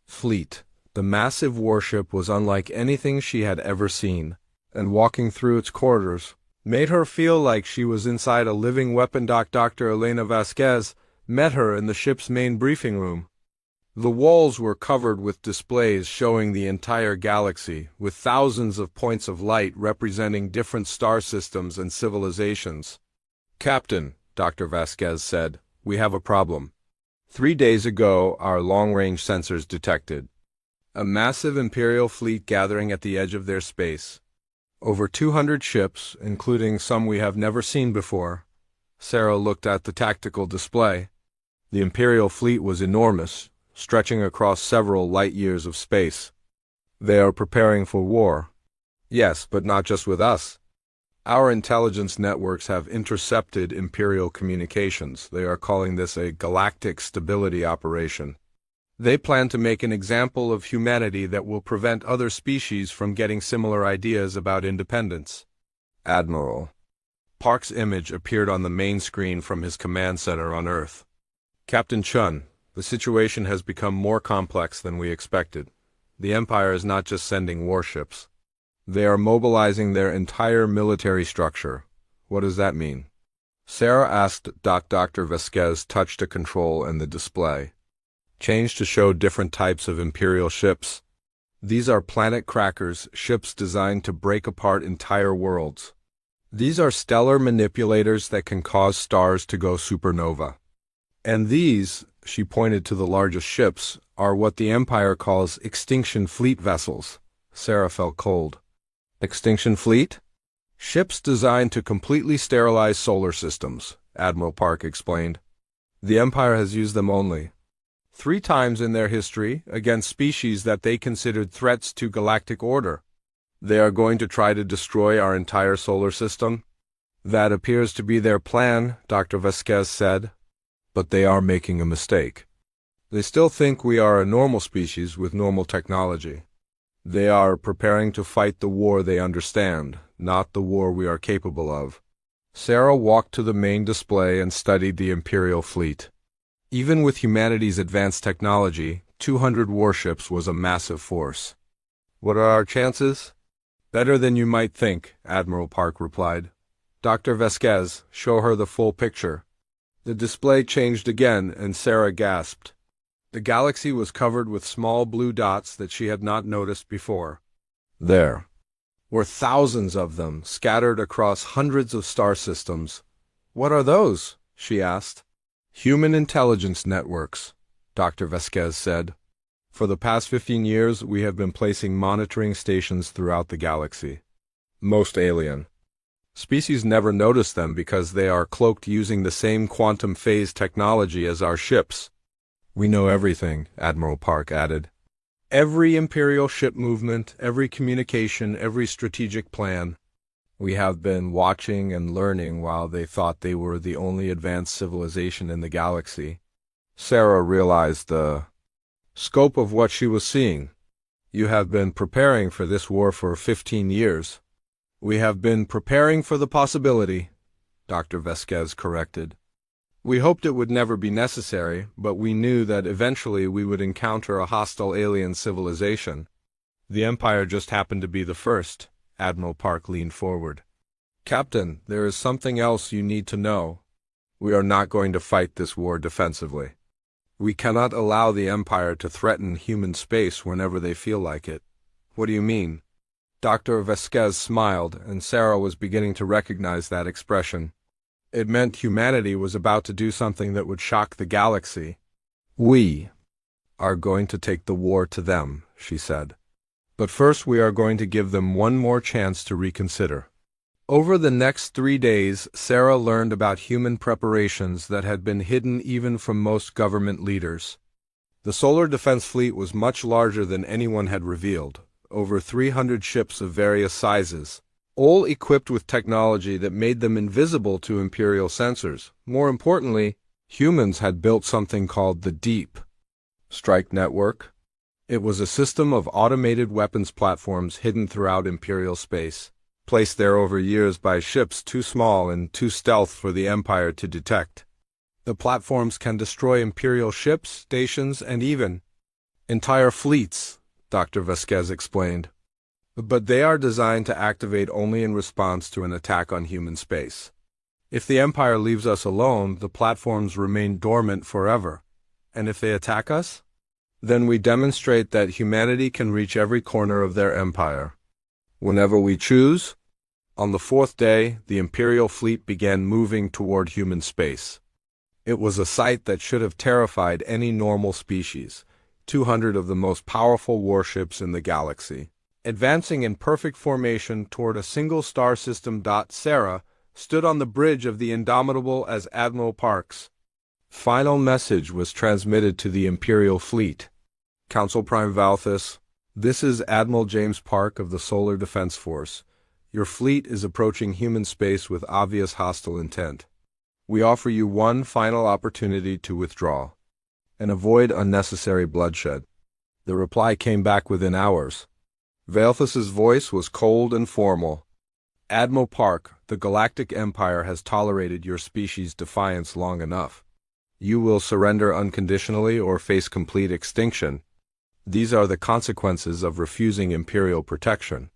Fleet. The massive warship was unlike anything she had ever seen, and walking through its corridors made her feel like she was inside a living weapon. Dr. Elena Vasquez met her in the ship's main briefing room. The walls were covered with displays showing the entire galaxy, with thousands of points of light representing different star systems and civilizations. Captain, Dr. Vasquez said, we have a problem. 3 days ago, our long-range sensors detected a massive Imperial fleet gathering at the edge of their space. Over 200 ships, including some we have never seen before. Sarah looked at the tactical display. The Imperial fleet was enormous, stretching across several light-years of space. They are preparing for war. Yes, but not just with us. Our intelligence networks have intercepted Imperial communications. They are calling this a galactic stability operation. They plan to make an example of humanity that will prevent other species from getting similar ideas about independence. Admiral Park's image appeared on the main screen from his command center on Earth. Captain Chun, the situation has become more complex than we expected. The Empire is not just sending warships. They are mobilizing their entire military structure. What does that mean? Sarah asked. Dr. Vasquez touched a control in the display. Change to show different types of Imperial ships. These are planet crackers, ships designed to break apart entire worlds. These are stellar manipulators that can cause stars to go supernova. And these, she pointed to the largest ships, are what the Empire calls extinction fleet vessels. Sarah felt cold. Extinction fleet? Ships designed to completely sterilize solar systems, Admiral Park explained. The Empire has used them only 3 times in their history against species that they considered threats to galactic order. They are going to try to destroy our entire solar system? That appears to be their plan, Dr. Vasquez said. But they are making a mistake. They still think we are a normal species with normal technology. They are preparing to fight the war they understand, not the war we are capable of. Sarah walked to the main display and studied the Imperial fleet. Even with humanity's advanced technology, 200 warships was a massive force. What are our chances? Better than you might think, Admiral Park replied. Dr. Vasquez, show her the full picture. The display changed again, and Sarah gasped. The galaxy was covered with small blue dots that she had not noticed before. There were thousands of them, scattered across hundreds of star systems. "What are those?" she asked. "Human intelligence networks," Dr. Vasquez said. "For the past 15 years, we have been placing monitoring stations throughout the galaxy. Most alien species never notice them because they are cloaked using the same quantum phase technology as our ships." "We know everything," Admiral Park added. "Every Imperial ship movement, every communication, every strategic plan. We have been watching and learning while they thought they were the only advanced civilization in the galaxy." Sarah realized the scope of what she was seeing. "You have been preparing for this war for 15 years. "We have been preparing for the possibility," Dr. Vasquez corrected. "We hoped it would never be necessary, but we knew that eventually we would encounter a hostile alien civilization. The Empire just happened to be the first." Admiral Park leaned forward. "Captain, there is something else you need to know. We are not going to fight this war defensively. We cannot allow the Empire to threaten human space whenever they feel like it." "What do you mean?" Dr. Vasquez smiled, and Sarah was beginning to recognize that expression. It meant humanity was about to do something that would shock the galaxy. "We are going to take the war to them," she said. "But first we are going to give them one more chance to reconsider." Over the next 3 days, Sarah learned about human preparations that had been hidden even from most government leaders. The Solar Defense Fleet was much larger than anyone had revealed. Over 300 ships of various sizes, all equipped with technology that made them invisible to Imperial sensors. More importantly, humans had built something called the Deep Strike Network. It was a system of automated weapons platforms hidden throughout Imperial space, placed there over years by ships too small and too stealth for the Empire to detect. The platforms can destroy Imperial ships, stations, and even entire fleets, Dr. Vasquez explained. But they are designed to activate only in response to an attack on human space. If the Empire leaves us alone, the platforms remain dormant forever. And if they attack us, then we demonstrate that humanity can reach every corner of their empire whenever we choose. On the 4th day, the Imperial fleet began moving toward human space. It was a sight that should have terrified any normal species. 200 of the most powerful warships in the galaxy, advancing in perfect formation toward a single star system. Sarah stood on the bridge of the Indomitable as Admiral Park's final message was transmitted to the Imperial fleet. "Council Prime Valthus, this is Admiral James Park of the Solar Defense Force. Your fleet is approaching human space with obvious hostile intent. We offer you one final opportunity to withdraw and avoid unnecessary bloodshed." The reply came back within hours. Valthus's voice was cold and formal. "Admiral Park, the Galactic Empire has tolerated your species' defiance long enough. You will surrender unconditionally or face complete extinction. These are the consequences of refusing Imperial protection."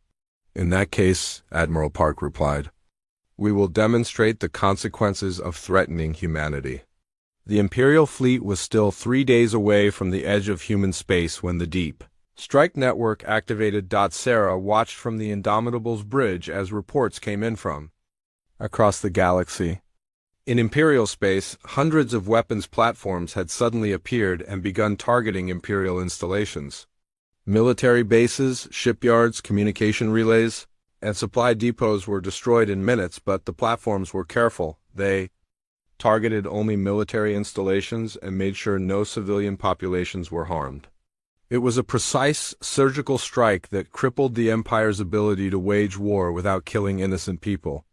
"In that case," Admiral Park replied, "we will demonstrate the consequences of threatening humanity." The Imperial fleet was still 3 days away from the edge of human space when the Deep Strike Network activated. Sarah watched from the Indomitable's bridge as reports came in from across the galaxy. In Imperial space, hundreds of weapons platforms had suddenly appeared and begun targeting Imperial installations. Military bases, shipyards, communication relays, and supply depots were destroyed in minutes, but the platforms were careful. They targeted only military installations and made sure no civilian populations were harmed. It was a precise, surgical strike that crippled the Empire's ability to wage war without killing innocent people.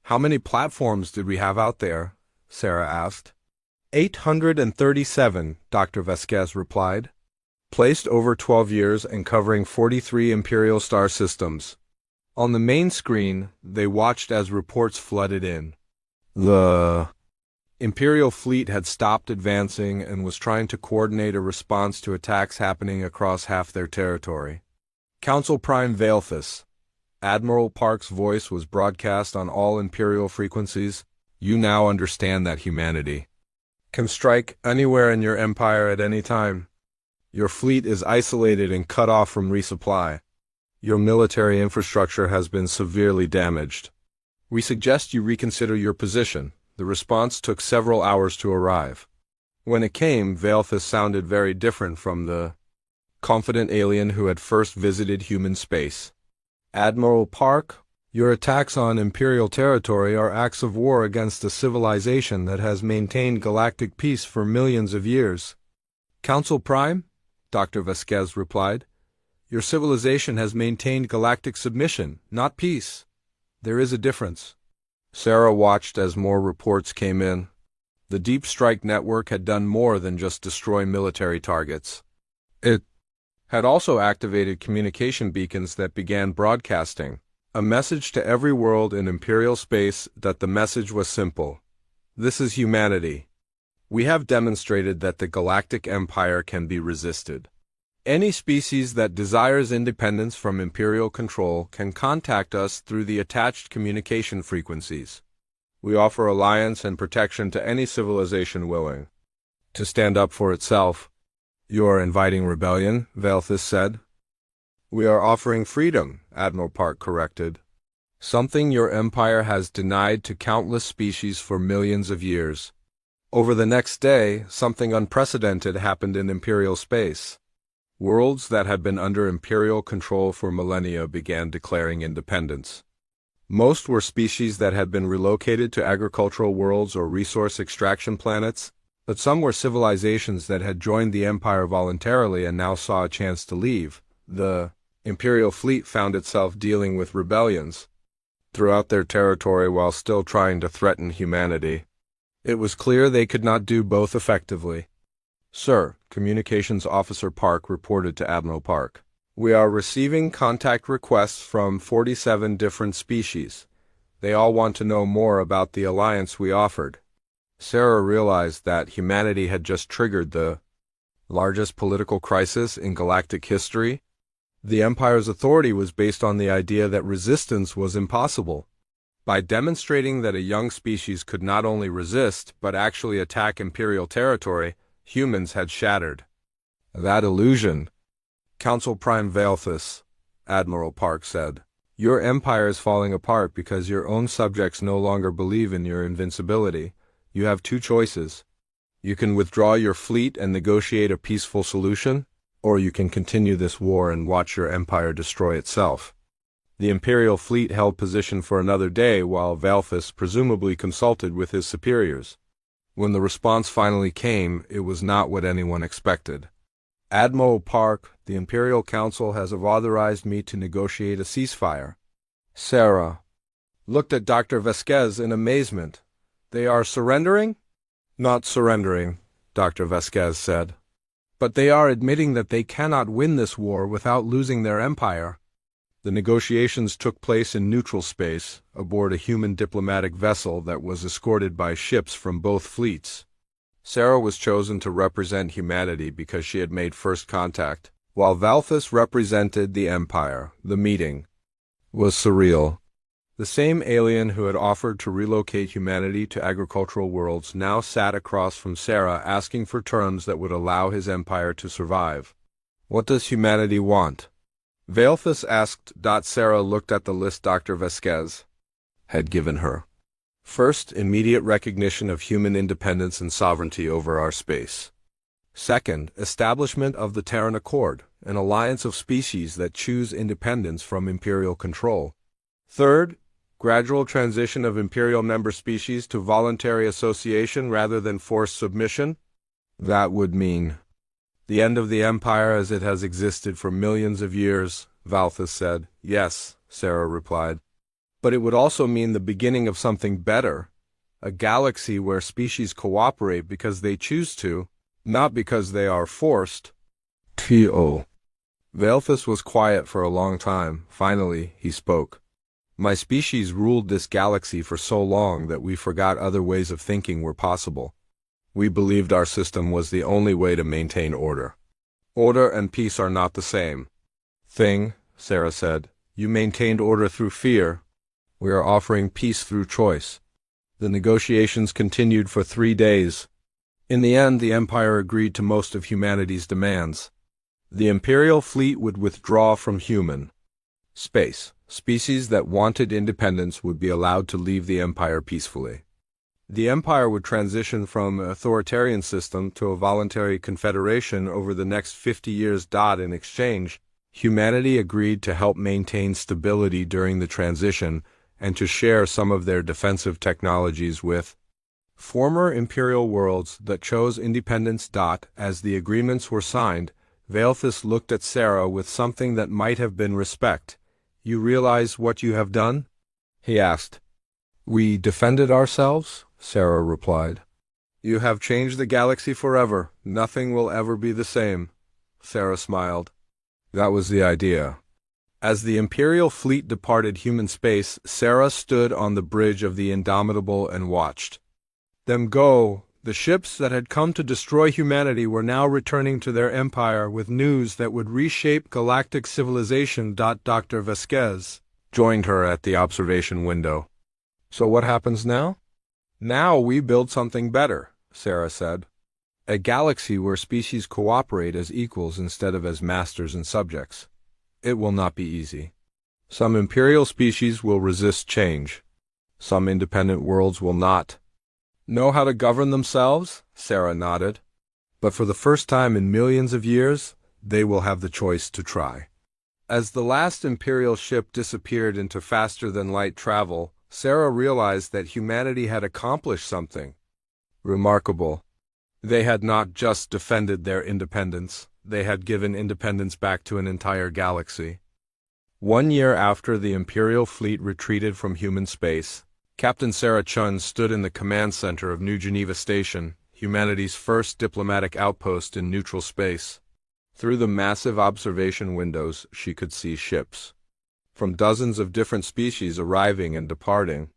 "How many platforms did we have out there?" Sarah asked. 837, Dr. Vasquez replied. "Placed over 12 years and covering 43 Imperial star systems." On the main screen, they watched as reports flooded in. The Imperial fleet had stopped advancing and was trying to coordinate a response to attacks happening across half their territory. "Council Prime Valthus," Admiral Park's voice was broadcast on all Imperial frequencies, "you now understand that humanity can strike anywhere in your empire at any time. Your fleet is isolated and cut off from resupply. Your military infrastructure has been severely damaged. We suggest you reconsider your position. The response took several hours to arrive. When it came, Valethus sounded very different from the confident alien who had first visited human space. Admiral Park, your attacks on Imperial territory are acts of war against a civilization that has maintained galactic peace for millions of years. Council Prime, Dr. Vasquez replied, your civilization has maintained galactic submission, not peace. There is a difference. Sarah watched as more reports came in. The Deep Strike Network had done more than just destroy military targets. It had also activated communication beacons that began broadcasting a message to every world in Imperial space. That the message was simple. This is humanity. We have demonstrated that the Galactic Empire can be resisted. Any species that desires independence from Imperial control can contact us through the attached communication frequencies. We offer alliance and protection to any civilization willing to stand up for itself. You are inviting rebellion, Valethus said. We are offering freedom, Admiral Park corrected. Something your empire has denied to countless species for millions of years. Over the next day, something unprecedented happened in Imperial space. Worlds that had been under Imperial control for millennia began declaring independence. Most were species that had been relocated to agricultural worlds or resource extraction planets, but some were civilizations that had joined the Empire voluntarily and now saw a chance to leave. The Imperial fleet found itself dealing with rebellions throughout their territory while still trying to threaten humanity. It was clear they could not do both effectively. Sir, Communications Officer Park reported to Admiral Park. We are receiving contact requests from 47 different species. They all want to know more about the alliance we offered. Sarah realized that humanity had just triggered the largest political crisis in galactic history. The Empire's authority was based on the idea that resistance was impossible. By demonstrating that a young species could not only resist but actually attack Imperial territory, humans had shattered that illusion. Council Prime Valethus, Admiral Park said, your empire is falling apart because your own subjects no longer believe in your invincibility. You have two choices. You can withdraw your fleet and negotiate a peaceful solution, or you can continue this war and watch your empire destroy itself. The Imperial fleet held position for another day while Valethus presumably consulted with his superiors. When the response finally came, it was not what anyone expected. Admiral Park, the Imperial Council has authorized me to negotiate a ceasefire. Sarah looked at Dr. Vasquez in amazement. They are surrendering? Not surrendering, Dr. Vasquez said. But they are admitting that they cannot win this war without losing their empire. The negotiations took place in neutral space, aboard a human diplomatic vessel that was escorted by ships from both fleets. Sarah was chosen to represent humanity because she had made first contact, while Valethus represented the Empire. The meeting was surreal. The same alien who had offered to relocate humanity to agricultural worlds now sat across from Sarah asking for terms that would allow his empire to survive. What does humanity want? Valethus asked. Sarah looked at the list Dr. Vasquez had given her. First, immediate recognition of human independence and sovereignty over our space. Second, establishment of the Terran Accord, an alliance of species that choose independence from Imperial control. Third, gradual transition of Imperial member species to voluntary association rather than forced submission. That would mean the end of the Empire as it has existed for millions of years, Valethus said. Yes, Sarah replied. But it would also mean the beginning of something better, a galaxy where species cooperate because they choose to, not because they are forced. T.O. Valethus was quiet for a long time. Finally, he spoke. My species ruled this galaxy for so long that we forgot other ways of thinking were possible. We believed our system was the only way to maintain order. Order and peace are not the same thing, Sarah said. You maintained order through fear. We are offering peace through choice. The negotiations continued for 3 days. In the end, the Empire agreed to most of humanity's demands. The Imperial fleet would withdraw from human space. Species that wanted independence would be allowed to leave the Empire peacefully. The Empire would transition from an authoritarian system to a voluntary confederation over the next 50 years. In exchange, humanity agreed to help maintain stability during the transition and to share some of their defensive technologies with former imperial worlds that chose independence. As the agreements were signed, Valthus looked at Sarah with something that might have been respect. "You realize what you have done?" he asked. "We defended ourselves," Sarah replied. "You have changed the galaxy forever. Nothing will ever be the same." Sarah smiled. That was the idea. As the Imperial fleet departed human space, Sarah stood on the bridge of the Indomitable and watched them go. The ships that had come to destroy humanity were now returning to their empire with news that would reshape galactic civilization. Dr. Vasquez joined her at the observation window. "So what happens now?" "Now we build something better," Sarah said. "A galaxy where species cooperate as equals instead of as masters and subjects. It will not be easy. Some imperial species will resist change. Some independent worlds will not know how to govern themselves," Sarah nodded. "But for the first time in millions of years, they will have the choice to try." As the last Imperial ship disappeared into faster-than-light travel, Sarah realized that humanity had accomplished something remarkable. They had not just defended their independence, they had given independence back to an entire galaxy. 1 year after the Imperial fleet retreated from human space, Captain Sarah Chun stood in the command center of New Geneva Station, humanity's first diplomatic outpost in neutral space. Through the massive observation windows, she could see ships from dozens of different species arriving and departing.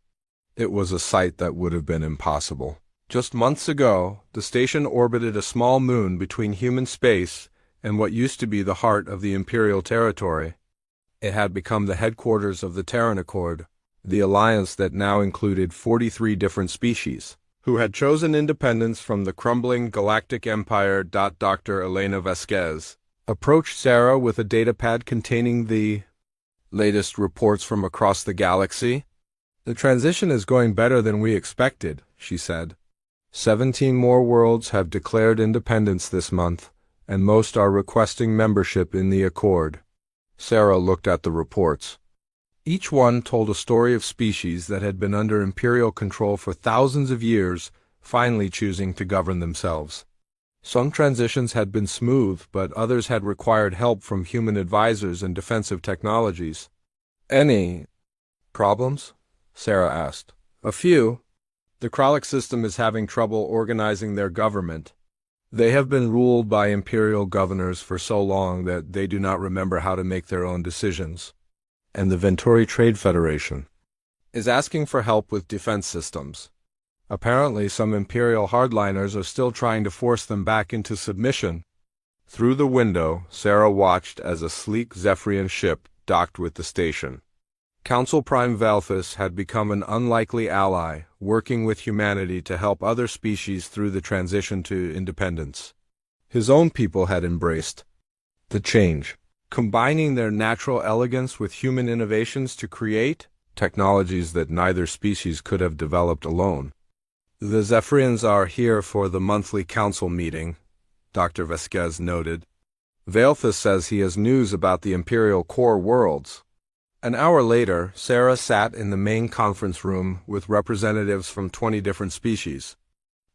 It was a sight that would have been impossible just months ago. The station orbited a small moon between human space and what used to be the heart of the Imperial territory. It had become the headquarters of the Terran Accord, the alliance that now included 43 different species, who had chosen independence from the crumbling galactic empire. Dr. Elena Vasquez approached Sarah with a datapad containing the latest reports from across the galaxy. "The transition is going better than we expected," she said. 17 more worlds have declared independence this month, and most are requesting membership in the Accord. Sarah looked at the reports. Each one told a story of species that had been under imperial control for thousands of years, finally choosing to govern themselves. Some transitions had been smooth, but others had required help from human advisors and defensive technologies. "Any problems?" Sarah asked. "A few. The Kralik system is having trouble organizing their government. They have been ruled by imperial governors for so long that they do not remember how to make their own decisions. And the Venturi Trade Federation is asking for help with defense systems. Apparently, some imperial hardliners are still trying to force them back into submission." Through the window, Sarah watched as a sleek Zephyrian ship docked with the station. Council Prime Valthus had become an unlikely ally, working with humanity to help other species through the transition to independence. His own people had embraced the change, combining their natural elegance with human innovations to create technologies that neither species could have developed alone. "The Zephyrians are here for the monthly council meeting," Dr. Vasquez noted. "Valthus says he has news about the Imperial core worlds." An hour later, Sarah sat in the main conference room with representatives from 20 different species.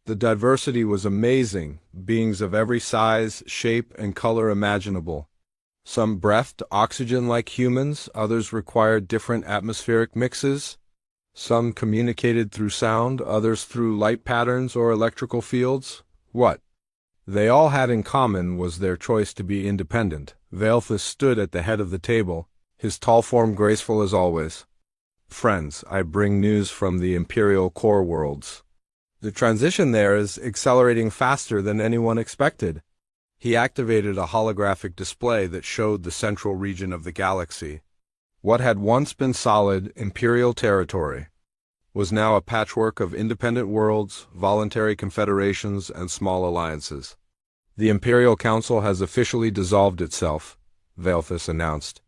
The diversity was amazing, beings of every size, shape, and color imaginable. Some breathed oxygen like humans, others required different atmospheric mixes. Some communicated through sound, others through light patterns or electrical fields. What they all had in common was their choice to be independent. Valthus stood at the head of the table, his tall form graceful as always. "Friends, I bring news from the Imperial core worlds. The transition there is accelerating faster than anyone expected." He activated a holographic display that showed the central region of the galaxy, what had once been solid Imperial territory. was now a patchwork of independent worlds, voluntary confederations, and small alliances. The Imperial Council has officially dissolved itself, Velthus announced.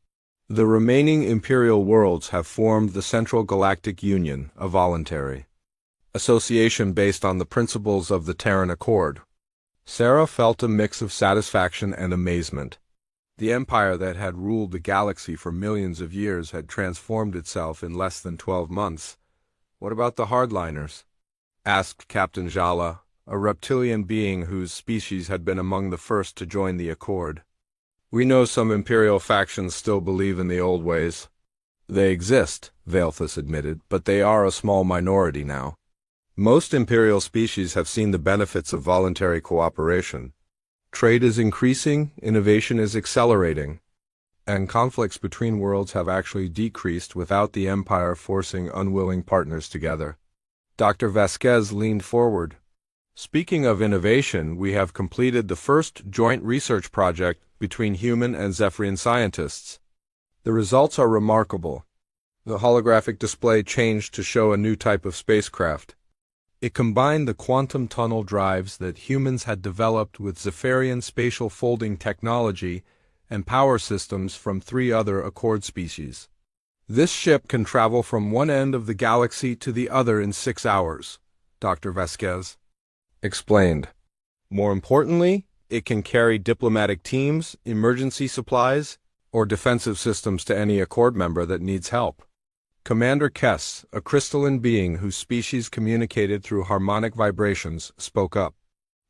The remaining Imperial worlds have formed the Central Galactic Union, a voluntary association based on the principles of the Terran Accord. Sarah felt a mix of satisfaction and amazement. The empire that had ruled the galaxy for millions of years had transformed itself in less than 12 months. "What about the hardliners?" asked Captain Jala, a reptilian being whose species had been among the first to join the Accord. "We know some Imperial factions still believe in the old ways." "They exist," Velthus admitted, "but they are a small minority now. Most Imperial species have seen the benefits of voluntary cooperation. Trade is increasing, innovation is accelerating, and conflicts between worlds have actually decreased without the Empire forcing unwilling partners together." Dr. Vasquez leaned forward. "Speaking of innovation, we have completed the first joint research project between human and Zephyrian scientists. The results are remarkable." The holographic display changed to show a new type of spacecraft. It combined the quantum tunnel drives that humans had developed with Zephyrian spatial folding technology and power systems from 3 other Accord species. "This ship can travel from one end of the galaxy to the other in 6 hours," Dr. Vasquez explained. "More importantly, it can carry diplomatic teams, emergency supplies, or defensive systems to any Accord member that needs help." Commander Kess, a crystalline being whose species communicated through harmonic vibrations, spoke up.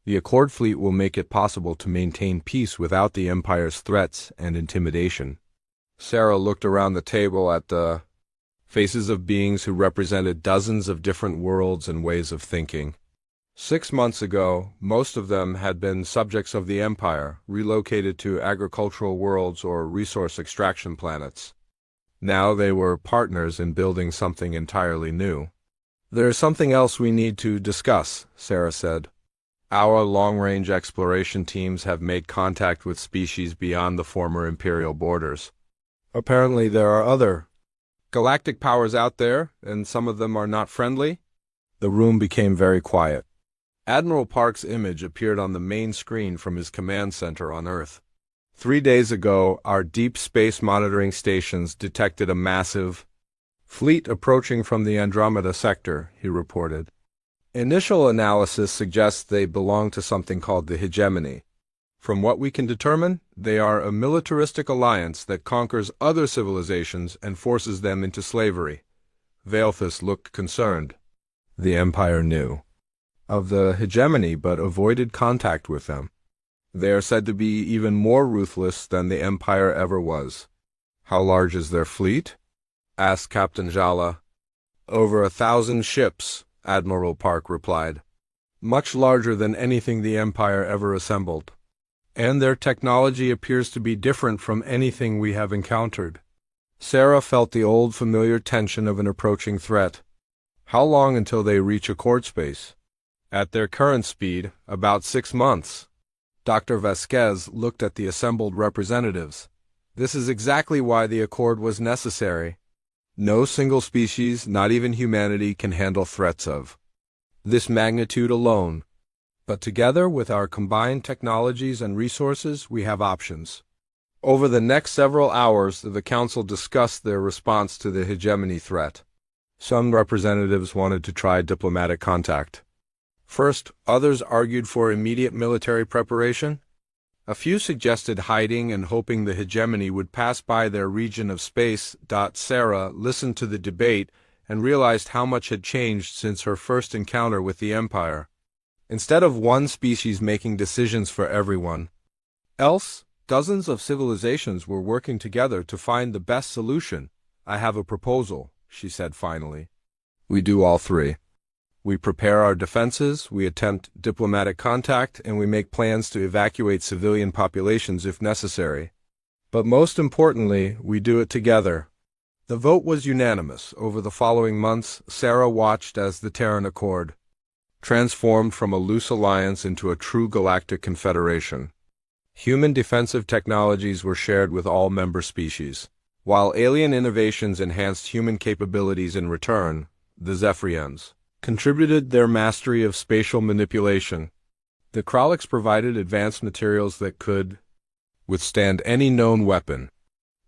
"The Accord fleet will make it possible to maintain peace without the Empire's threats and intimidation." Sarah looked around the table at the faces of beings who represented dozens of different worlds and ways of thinking. 6 months ago, most of them had been subjects of the Empire, relocated to agricultural worlds or resource extraction planets. Now they were partners in building something entirely new. "There's something else we need to discuss," Sarah said. "Our long-range exploration teams have made contact with species beyond the former Imperial borders. Apparently there are other galactic powers out there, and some of them are not friendly." The room became very quiet. Admiral Park's image appeared on the main screen from his command center on Earth. 3 days ago, our deep space monitoring stations detected a massive fleet approaching from the Andromeda sector, he reported. "Initial analysis suggests they belong to something called the Hegemony. From what we can determine, they are a militaristic alliance that conquers other civilizations and forces them into slavery." Velthus looked concerned. The Empire knew of the Hegemony but avoided contact with them. They are said to be even more ruthless than the Empire ever was. "How large is their fleet?" asked Captain Jala. "Over 1,000 ships," Admiral Park replied. "Much larger than anything the Empire ever assembled. And their technology appears to be different from anything we have encountered." Sarah felt the old familiar tension of an approaching threat. "How long until they reach Accord space?" "At their current speed, about 6 months." Dr. Vasquez looked at the assembled representatives. "This is exactly why the Accord was necessary. No single species, not even humanity, can handle threats of this magnitude alone. But together, with our combined technologies and resources, we have options." Over the next several hours, the Council discussed their response to the Hegemony threat. Some representatives wanted to try diplomatic contact. First, others argued for immediate military preparation. A few suggested hiding and hoping the Hegemony would pass by their region of space. Sarah listened to the debate and realized how much had changed since her first encounter with the Empire. Instead of one species making decisions for everyone else, dozens of civilizations were working together to find the best solution. "I have a proposal," she said finally. "We do all 3. We prepare our defenses, we attempt diplomatic contact, and we make plans to evacuate civilian populations if necessary. But most importantly, we do it together." The vote was unanimous. Over the following months, Sarah watched as the Terran Accord transformed from a loose alliance into a true galactic confederation. Human defensive technologies were shared with all member species, while alien innovations enhanced human capabilities in return. the Zephyrians, contributed their mastery of spatial manipulation. The Kraliks provided advanced materials that could withstand any known weapon.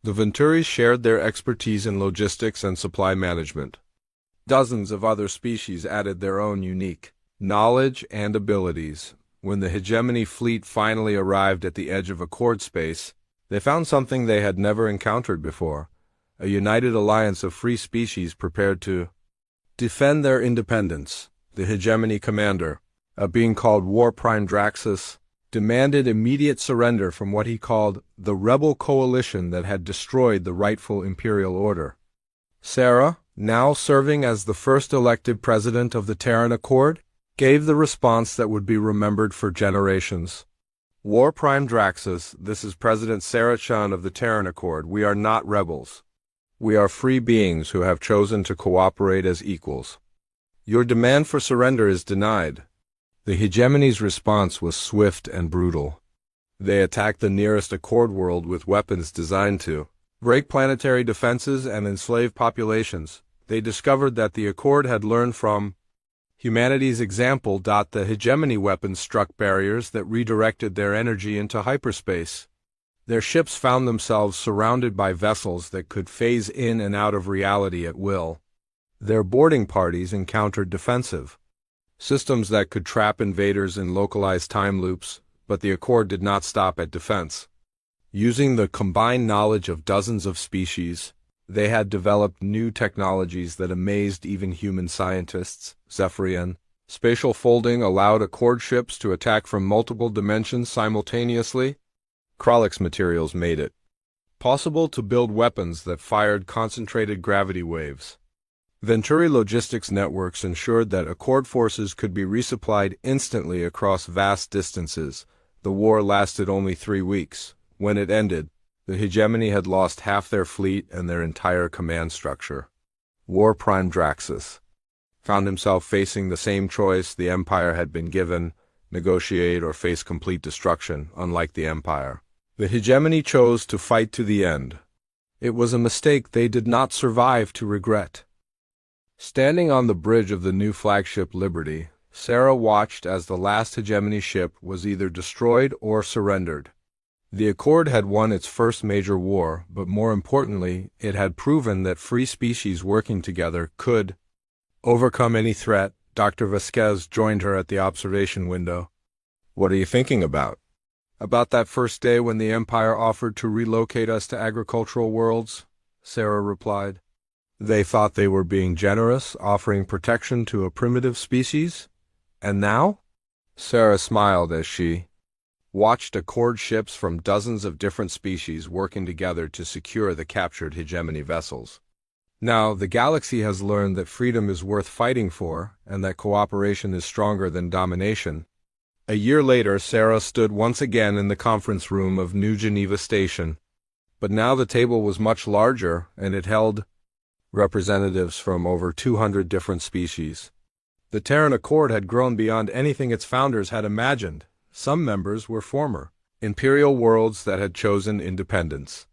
The Venturis shared their expertise in logistics and supply management. Dozens of other species added their own unique knowledge and abilities. When the Hegemony fleet finally arrived at the edge of Accord space, they found something they had never encountered before: a united alliance of free species prepared to defend their independence. The Hegemony commander, a being called War Prime Draxus, demanded immediate surrender from what he called the rebel coalition that had destroyed the rightful imperial order. Sarah, now serving as the first elected president of the Terran Accord, gave the response that would be remembered for generations. War Prime Draxus, this is President Sarah Chun of the Terran Accord. We are not rebels. We are free beings who have chosen to cooperate as equals. Your demand for surrender is denied. The Hegemony's response was swift and brutal. They attacked the nearest Accord world with weapons designed to break planetary defenses and enslave populations. They discovered that the Accord had learned from humanity's example. The Hegemony weapons struck barriers that redirected their energy into hyperspace. Their ships found themselves surrounded by vessels that could phase in and out of reality at will. Their boarding parties encountered defensive systems that could trap invaders in localized time loops, but the Accord did not stop at defense. Using the combined knowledge of dozens of species, they had developed new technologies that amazed even human scientists. Zephyrian spatial folding allowed Accord ships to attack from multiple dimensions simultaneously. Kraliks materials made it possible to build weapons that fired concentrated gravity waves. Venturi logistics networks ensured that Accord forces could be resupplied instantly across vast distances. The war lasted only 3 weeks. When it ended, the Hegemony had lost half their fleet and their entire command structure. War Prime Draxus found himself facing the same choice the Empire had been given: negotiate or face complete destruction. Unlike the Empire, the Hegemony chose to fight to the end. It was a mistake they did not survive to regret. Standing on the bridge of the new flagship Liberty, Sarah watched as the last Hegemony ship was either destroyed or surrendered. The Accord had won its first major war, but more importantly, it had proven that free species working together could overcome any threat. Dr. Vasquez joined her at the observation window. "What are you thinking about?" "About that first day when the Empire offered to relocate us to agricultural worlds," Sarah replied. "They thought they were being generous, offering protection to a primitive species. And now?" Sarah smiled as she watched Accord ships from dozens of different species working together to secure the captured Hegemony vessels. Now, the galaxy has learned that freedom is worth fighting for, and that cooperation is stronger than domination. A year later, Sarah stood once again in the conference room of New Geneva Station. But now the table was much larger, and it held representatives from over 200 different species. The Terran Accord had grown beyond anything its founders had imagined. Some members were former imperial worlds that had chosen independence.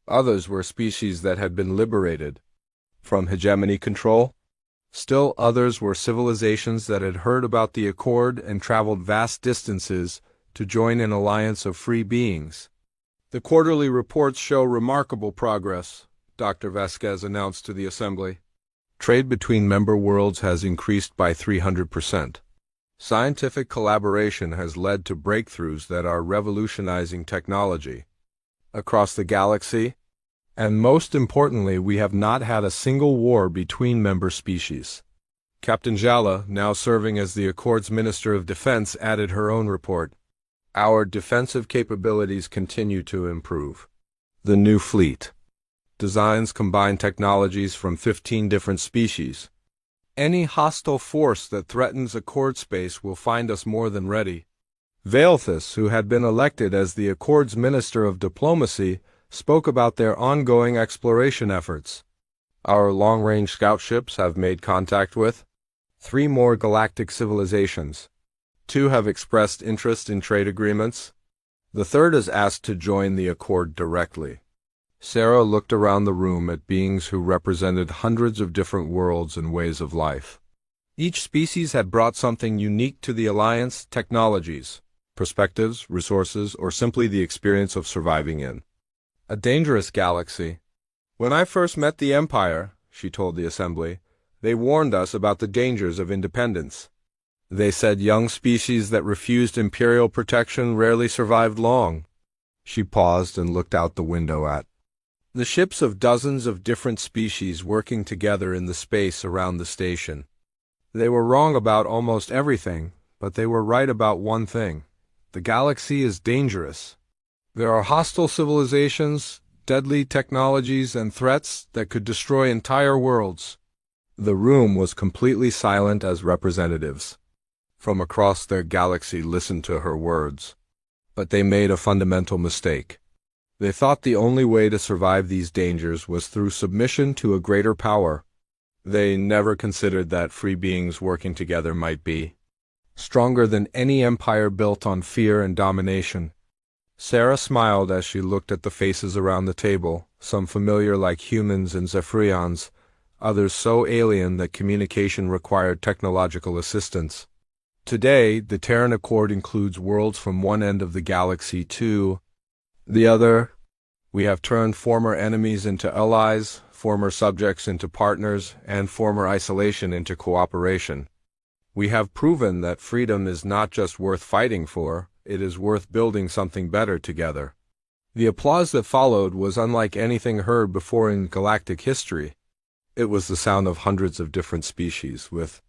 Others were species that had been liberated from Hegemony control. Still others were civilizations that had heard about the Accord and traveled vast distances to join an alliance of free beings. "The quarterly reports show remarkable progress," Dr. Vasquez announced to the Assembly. "Trade between member worlds has increased by 300%. Scientific collaboration has led to breakthroughs that are revolutionizing technology across the galaxy. And most importantly, we have not had a single war between member species." Captain Jala, now serving as the Accord's Minister of Defense, added her own report. "Our defensive capabilities continue to improve. The new fleet designs combine technologies from 15 different species. Any hostile force that threatens Accord space will find us more than ready." Veilthus, who had been elected as the Accord's Minister of Diplomacy, spoke about their ongoing exploration efforts. "Our long-range scout ships have made contact with 3 more galactic civilizations. 2 have expressed interest in trade agreements. The 3rd is asked to join the Accord directly. Sarah looked around the room at beings who represented hundreds of different worlds and ways of life. Each species had brought something unique to the Alliance: technologies, perspectives, resources, or simply the experience of surviving in a dangerous galaxy. "When I first met the Empire," she told the Assembly, "they warned us about the dangers of independence. They said young species that refused imperial protection rarely survived long." She paused and looked out the window at the ships of dozens of different species working together in the space around the station. They were wrong about almost everything, but they were right about one thing: the galaxy is dangerous. There are hostile civilizations, deadly technologies, and threats that could destroy entire worlds. The room was completely silent as representatives from across their galaxy listened to her words. But they made a fundamental mistake. They thought the only way to survive these dangers was through submission to a greater power. They never considered that free beings working together might be stronger than any empire built on fear and domination. Sarah smiled as she looked at the faces around the table, some familiar like humans and Zephyrians, others so alien that communication required technological assistance. Today, the Terran Accord includes worlds from one end of the galaxy to the other. We have turned former enemies into allies, former subjects into partners, and former isolation into cooperation. We have proven that freedom is not just worth fighting for, it is worth building something better together. The applause that followed was unlike anything heard before in galactic history. It was the sound of hundreds of different species, with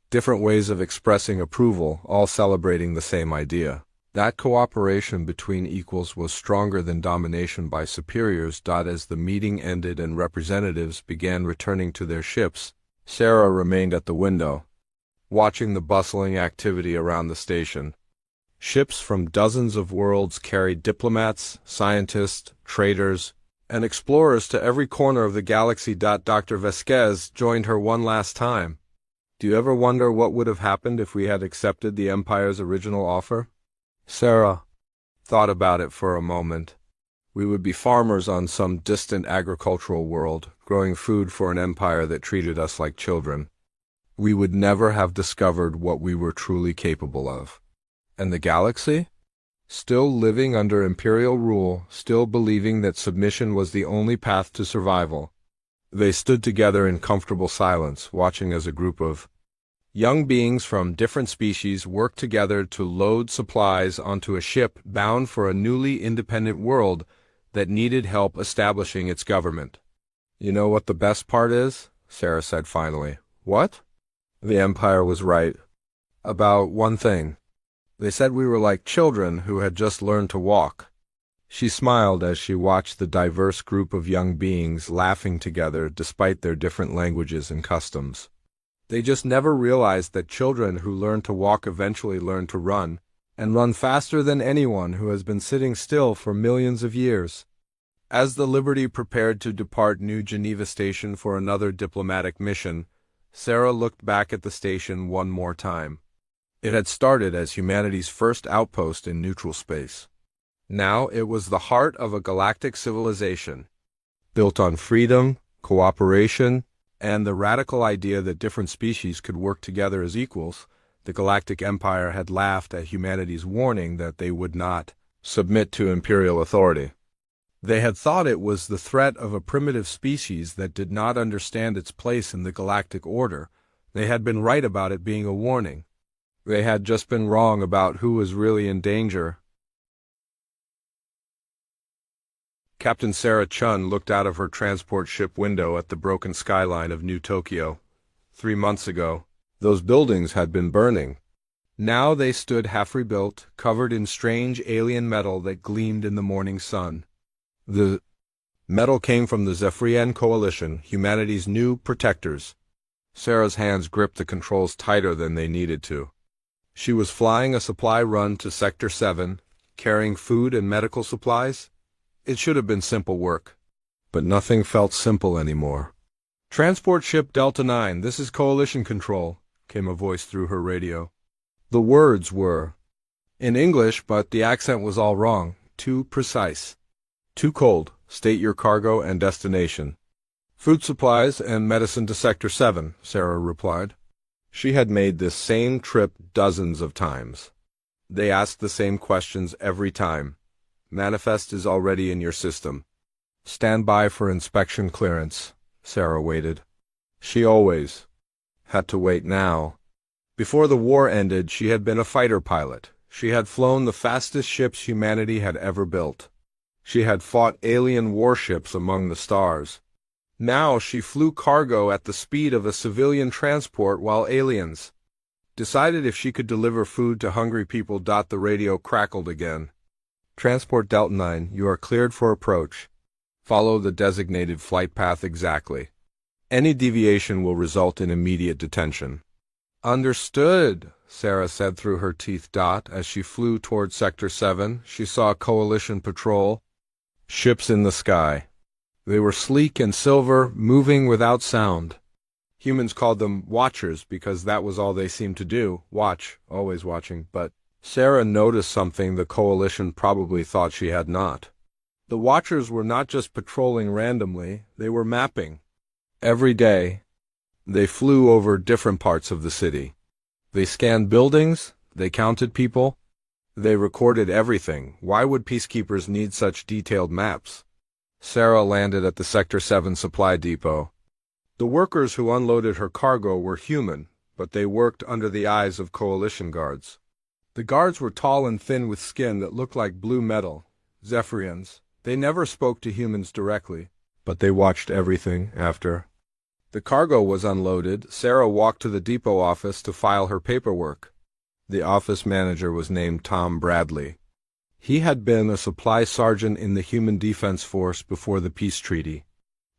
different ways of expressing approval, all celebrating the same idea. That cooperation between equals was stronger than domination by superiors. As the meeting ended and representatives began returning to their ships, Sarah remained at the window, watching the bustling activity around the station. Ships from dozens of worlds carried diplomats, scientists, traders, and explorers to every corner of the galaxy. Dr. Vasquez joined her one last time. "Do you ever wonder what would have happened if we had accepted the Empire's original offer?" Sarah thought about it for a moment. "We would be farmers on some distant agricultural world, growing food for an empire that treated us like children. We would never have discovered what we were truly capable of. And the galaxy? Still living under imperial rule, still believing that submission was the only path to survival." They stood together in comfortable silence, watching as a group of young beings from different species worked together to load supplies onto a ship bound for a newly independent world that needed help establishing its government. "You know what the best part is?" Sarah said finally. "What?" "The Empire was right about one thing. They said we were like children who had just learned to walk." She smiled as she watched the diverse group of young beings laughing together despite their different languages and customs. They just never realized that children who learn to walk eventually learn to run, and run faster than anyone who has been sitting still for millions of years. As the Liberty prepared to depart New Geneva Station for another diplomatic mission, Sarah looked back at the station one more time. It had started as humanity's first outpost in neutral space. Now it was the heart of a galactic civilization, built on freedom, cooperation, and the radical idea that different species could work together as equals. The Galactic Empire had laughed at humanity's warning that they would not submit to imperial authority. They had thought it was the threat of a primitive species that did not understand its place in the galactic order. They had been right about it being a warning. They had just been wrong about who was really in danger. Captain Sarah Chun looked out of her transport ship window at the broken skyline of New Tokyo. 3 months ago, those buildings had been burning. Now they stood half rebuilt, covered in strange alien metal that gleamed in the morning sun. The metal came from the Zephyrian Coalition, humanity's new protectors. Sarah's hands gripped the controls tighter than they needed to. She was flying a supply run to Sector 7, carrying food and medical supplies. It should have been simple work, but nothing felt simple anymore. "Transport ship Delta 9, this is Coalition Control," came a voice through her radio. The words were in English, but the accent was all wrong, too precise. "Too cold. State your cargo and destination. Food supplies and medicine to Sector 7, Sarah replied. She had made this same trip dozens of times. They asked the same questions every time. Manifest is already in your system. Stand by for inspection clearance. Sarah waited. She always had to wait now. Before the war ended, she had been a fighter pilot. She had flown the fastest ships humanity had ever built. She had fought alien warships among the stars. Now she flew cargo at the speed of a civilian transport while aliens decided if she could deliver food to hungry people. The radio crackled again. Transport Delta 9, you are cleared for approach. Follow the designated flight path exactly. Any deviation will result in immediate detention. Understood, Sarah said through her teeth. As she flew toward Sector 7, she saw a coalition patrol ships in the sky. They were sleek and silver, moving without sound. Humans called them watchers because that was all they seemed to do, watch, always watching, but Sarah noticed something the coalition probably thought she had not. The watchers were not just patrolling randomly, they were mapping. Every day, they flew over different parts of the city. They scanned buildings, they counted people, they recorded everything. Why would peacekeepers need such detailed maps? Sarah landed at the Sector 7 supply depot. The workers who unloaded her cargo were human, but they worked under the eyes of coalition guards. The guards were tall and thin with skin that looked like blue metal, Zephyrians. They never spoke to humans directly, but they watched everything after. The cargo was unloaded. Sarah walked to the depot office to file her paperwork. The office manager was named Tom Bradley. He had been a supply sergeant in the Human Defense Force before the peace treaty.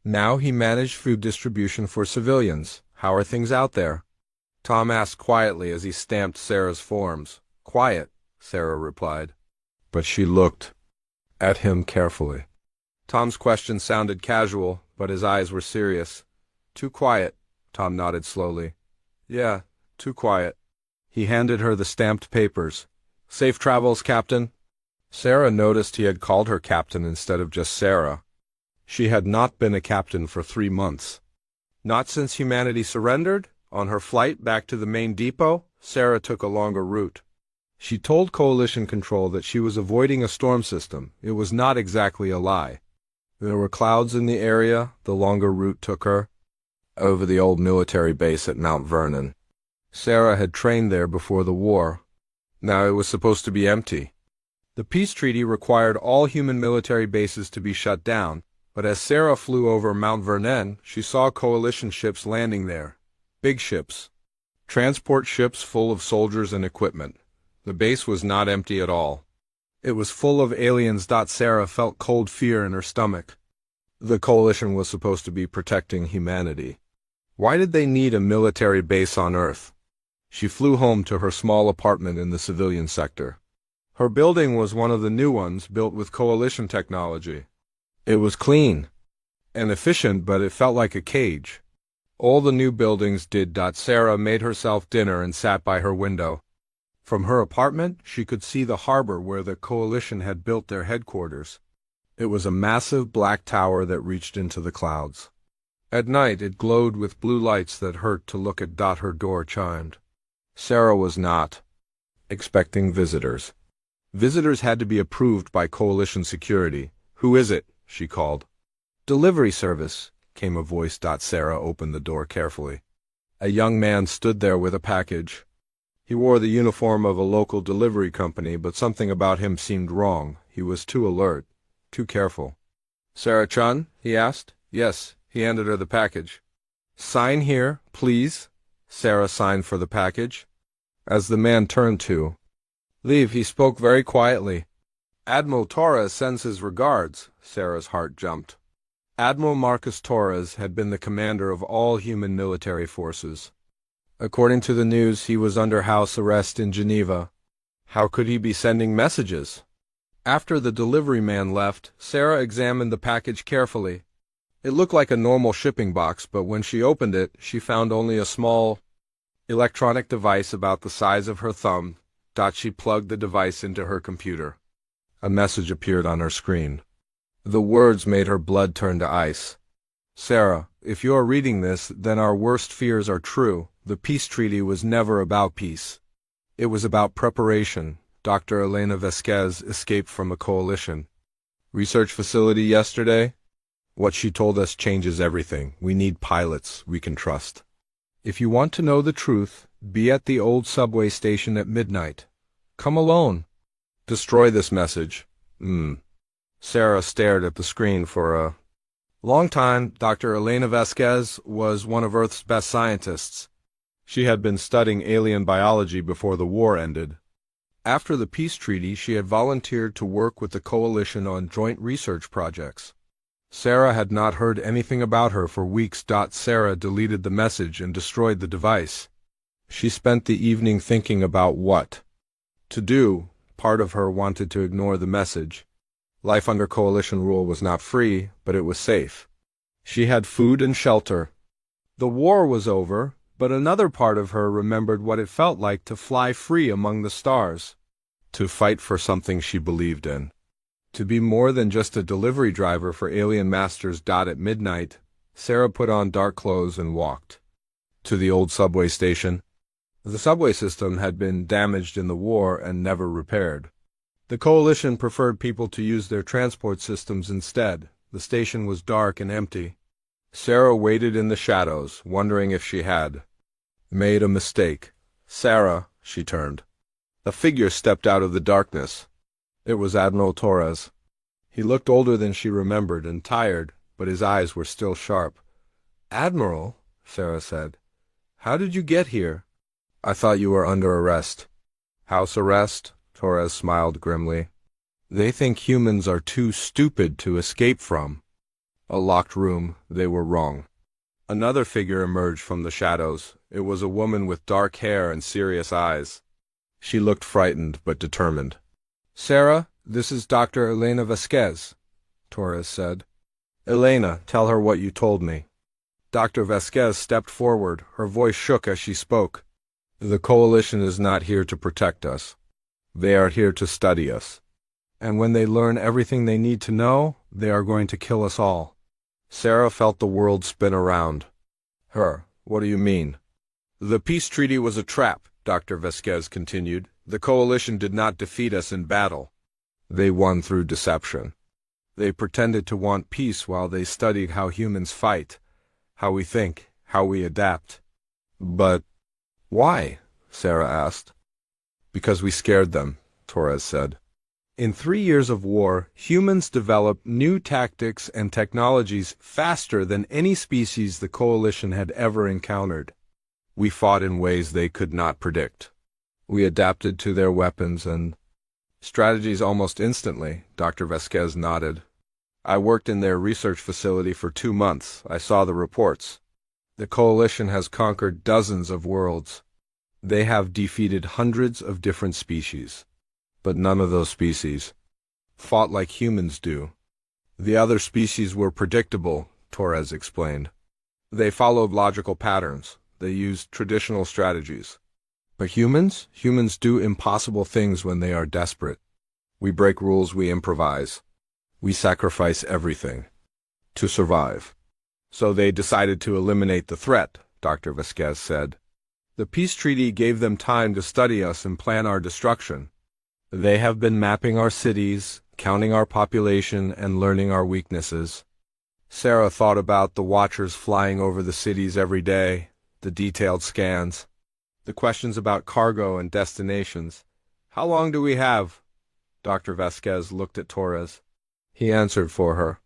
Now he managed food distribution for civilians. How are things out there? Tom asked quietly as he stamped Sarah's forms. Quiet, Sarah replied. But she looked at him carefully. Tom's question sounded casual, but his eyes were serious. Too quiet, Tom nodded slowly. Yeah, too quiet. He handed her the stamped papers. Safe travels, Captain. Sarah noticed he had called her Captain instead of just Sarah. She had not been a captain for 3 months. Not since humanity surrendered. On her flight back to the main depot, Sarah took a longer route. She told Coalition Control that she was avoiding a storm system. It was not exactly a lie. There were clouds in the area. The longer route took her over the old military base at Mount Vernon. Sarah had trained there before the war. Now it was supposed to be empty. The peace treaty required all human military bases to be shut down, but as Sarah flew over Mount Vernon, she saw coalition ships landing there. Big ships. Transport ships full of soldiers and equipment. The base was not empty at all. It was full of aliens. Sarah felt cold fear in her stomach. The coalition was supposed to be protecting humanity. Why did they need a military base on Earth? She flew home to her small apartment in the civilian sector. Her building was one of the new ones built with coalition technology. It was clean and efficient, but it felt like a cage. All the new buildings did. Sarah made herself dinner and sat by her window. From her apartment, she could see the harbor where the coalition had built their headquarters. It was a massive black tower that reached into the clouds. At night, it glowed with blue lights that hurt to look at. Her door chimed. Sarah was not expecting visitors. Visitors had to be approved by coalition security. Who is it? She called. Delivery service, came a voice. Sarah opened the door carefully. A young man stood there with a package. He wore the uniform of a local delivery company, but something about him seemed wrong. He was too alert, too careful. Sarah Chun? He asked. Yes, he handed her the package. Sign here, please. Sarah signed for the package. As the man turned to leave, he spoke very quietly. Admiral Torres sends his regards. Sarah's heart jumped. Admiral Marcus Torres had been the commander of all human military forces. According to the news, he was under house arrest in Geneva. How could he be sending messages? After the delivery man left, Sarah examined the package carefully. It looked like a normal shipping box, but when she opened it, she found only a small electronic device about the size of her thumb. She plugged the device into her computer. A message appeared on her screen. The words made her blood turn to ice. Sarah, if you're reading this, then our worst fears are true. The peace treaty was never about peace. It was about preparation. Dr. Elena Vasquez escaped from a coalition research facility yesterday. What she told us changes everything. We need pilots we can trust. If you want to know the truth, be at the old subway station at midnight. Come alone. Destroy this message. Sarah stared at the screen for a long time. Dr. Elena Vasquez was one of Earth's best scientists. She had been studying alien biology before the war ended. After the peace treaty, she had volunteered to work with the coalition on joint research projects. Sarah had not heard anything about her for weeks. Sarah deleted the message and destroyed the device. She spent the evening thinking about what to do. Part of her wanted to ignore the message. Life under coalition rule was not free, but it was safe. She had food and shelter. The war was over, but another part of her remembered what it felt like to fly free among the stars, to fight for something she believed in, to be more than just a delivery driver for alien masters. At midnight, Sarah put on dark clothes and walked to the old subway station. The subway system had been damaged in the war and never repaired. The coalition preferred people to use their transport systems instead. The station was dark and empty. Sarah waited in the shadows, wondering if she had made a mistake. Sarah, she turned. A figure stepped out of the darkness. It was Admiral Torres. He looked older than she remembered and tired, but his eyes were still sharp. "Admiral," Sarah said, "how did you get here?" "I thought you were under arrest." "House arrest?" Torres smiled grimly. "They think humans are too stupid to escape from a locked room." They were wrong. Another figure emerged from the shadows. It was a woman with dark hair and serious eyes. She looked frightened but determined. "Sarah, this is Dr. Elena Vasquez," Torres said. "Elena, tell her what you told me." Dr. Vasquez stepped forward. Her voice shook as she spoke. "The coalition is not here to protect us. They are here to study us. And when they learn everything they need to know, they are going to kill us all." Sarah felt the world spin around her. "What do you mean?" "The peace treaty was a trap," Dr. Vasquez continued. "The coalition did not defeat us in battle. They won through deception. They pretended to want peace while they studied how humans fight, how we think, how we adapt." "But why?" Sarah asked. "Because we scared them," Torres said. "In 3 years of war, humans developed new tactics and technologies faster than any species the coalition had ever encountered. We fought in ways they could not predict. We adapted to their weapons and strategies almost instantly." Dr. Vasquez nodded. "I worked in their research facility for 2 months. I saw the reports. The coalition has conquered dozens of worlds. They have defeated hundreds of different species. But none of those species fought like humans do. The other species were predictable," Torres explained. "They followed logical patterns. They used traditional strategies. But humans do impossible things when they are desperate. We break rules, we improvise. We sacrifice everything to survive. So they decided to eliminate the threat," Dr. Vasquez said. "The peace treaty gave them time to study us and plan our destruction. They have been mapping our cities, counting our population, and learning our weaknesses." Sarah thought about the watchers flying over the cities every day, the detailed scans, the questions about cargo and destinations. "How long do we have?" Dr. Vasquez looked at Torres. He answered for her.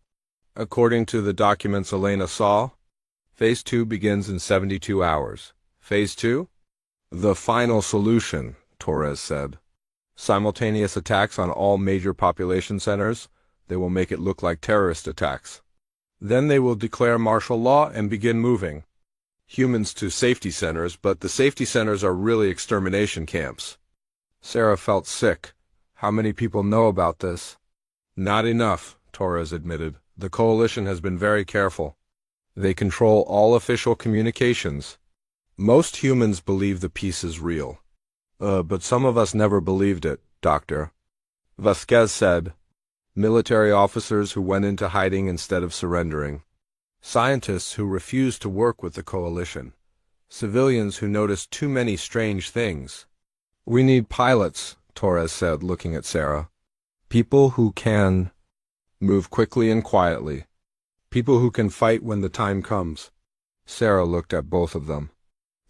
"According to the documents Elena saw, Phase 2 begins in 72 hours. Phase 2? The final solution," Torres said. "Simultaneous attacks on all major population centers. They will make it look like terrorist attacks. Then they will declare martial law and begin moving humans to safety centers, but the safety centers are really extermination camps." Sarah felt sick. How many people know about this? "Not enough," Torres admitted. "The coalition has been very careful. They control all official communications. Most humans believe the peace is real. But some of us never believed it," Dr. Vasquez said. military officers who went into hiding instead of surrendering, scientists who refused to work with the coalition, civilians who noticed too many strange things. "We need pilots," Torres said, looking at Sarah. "People who can move quickly and quietly. People who can fight when the time comes." Sarah looked at both of them.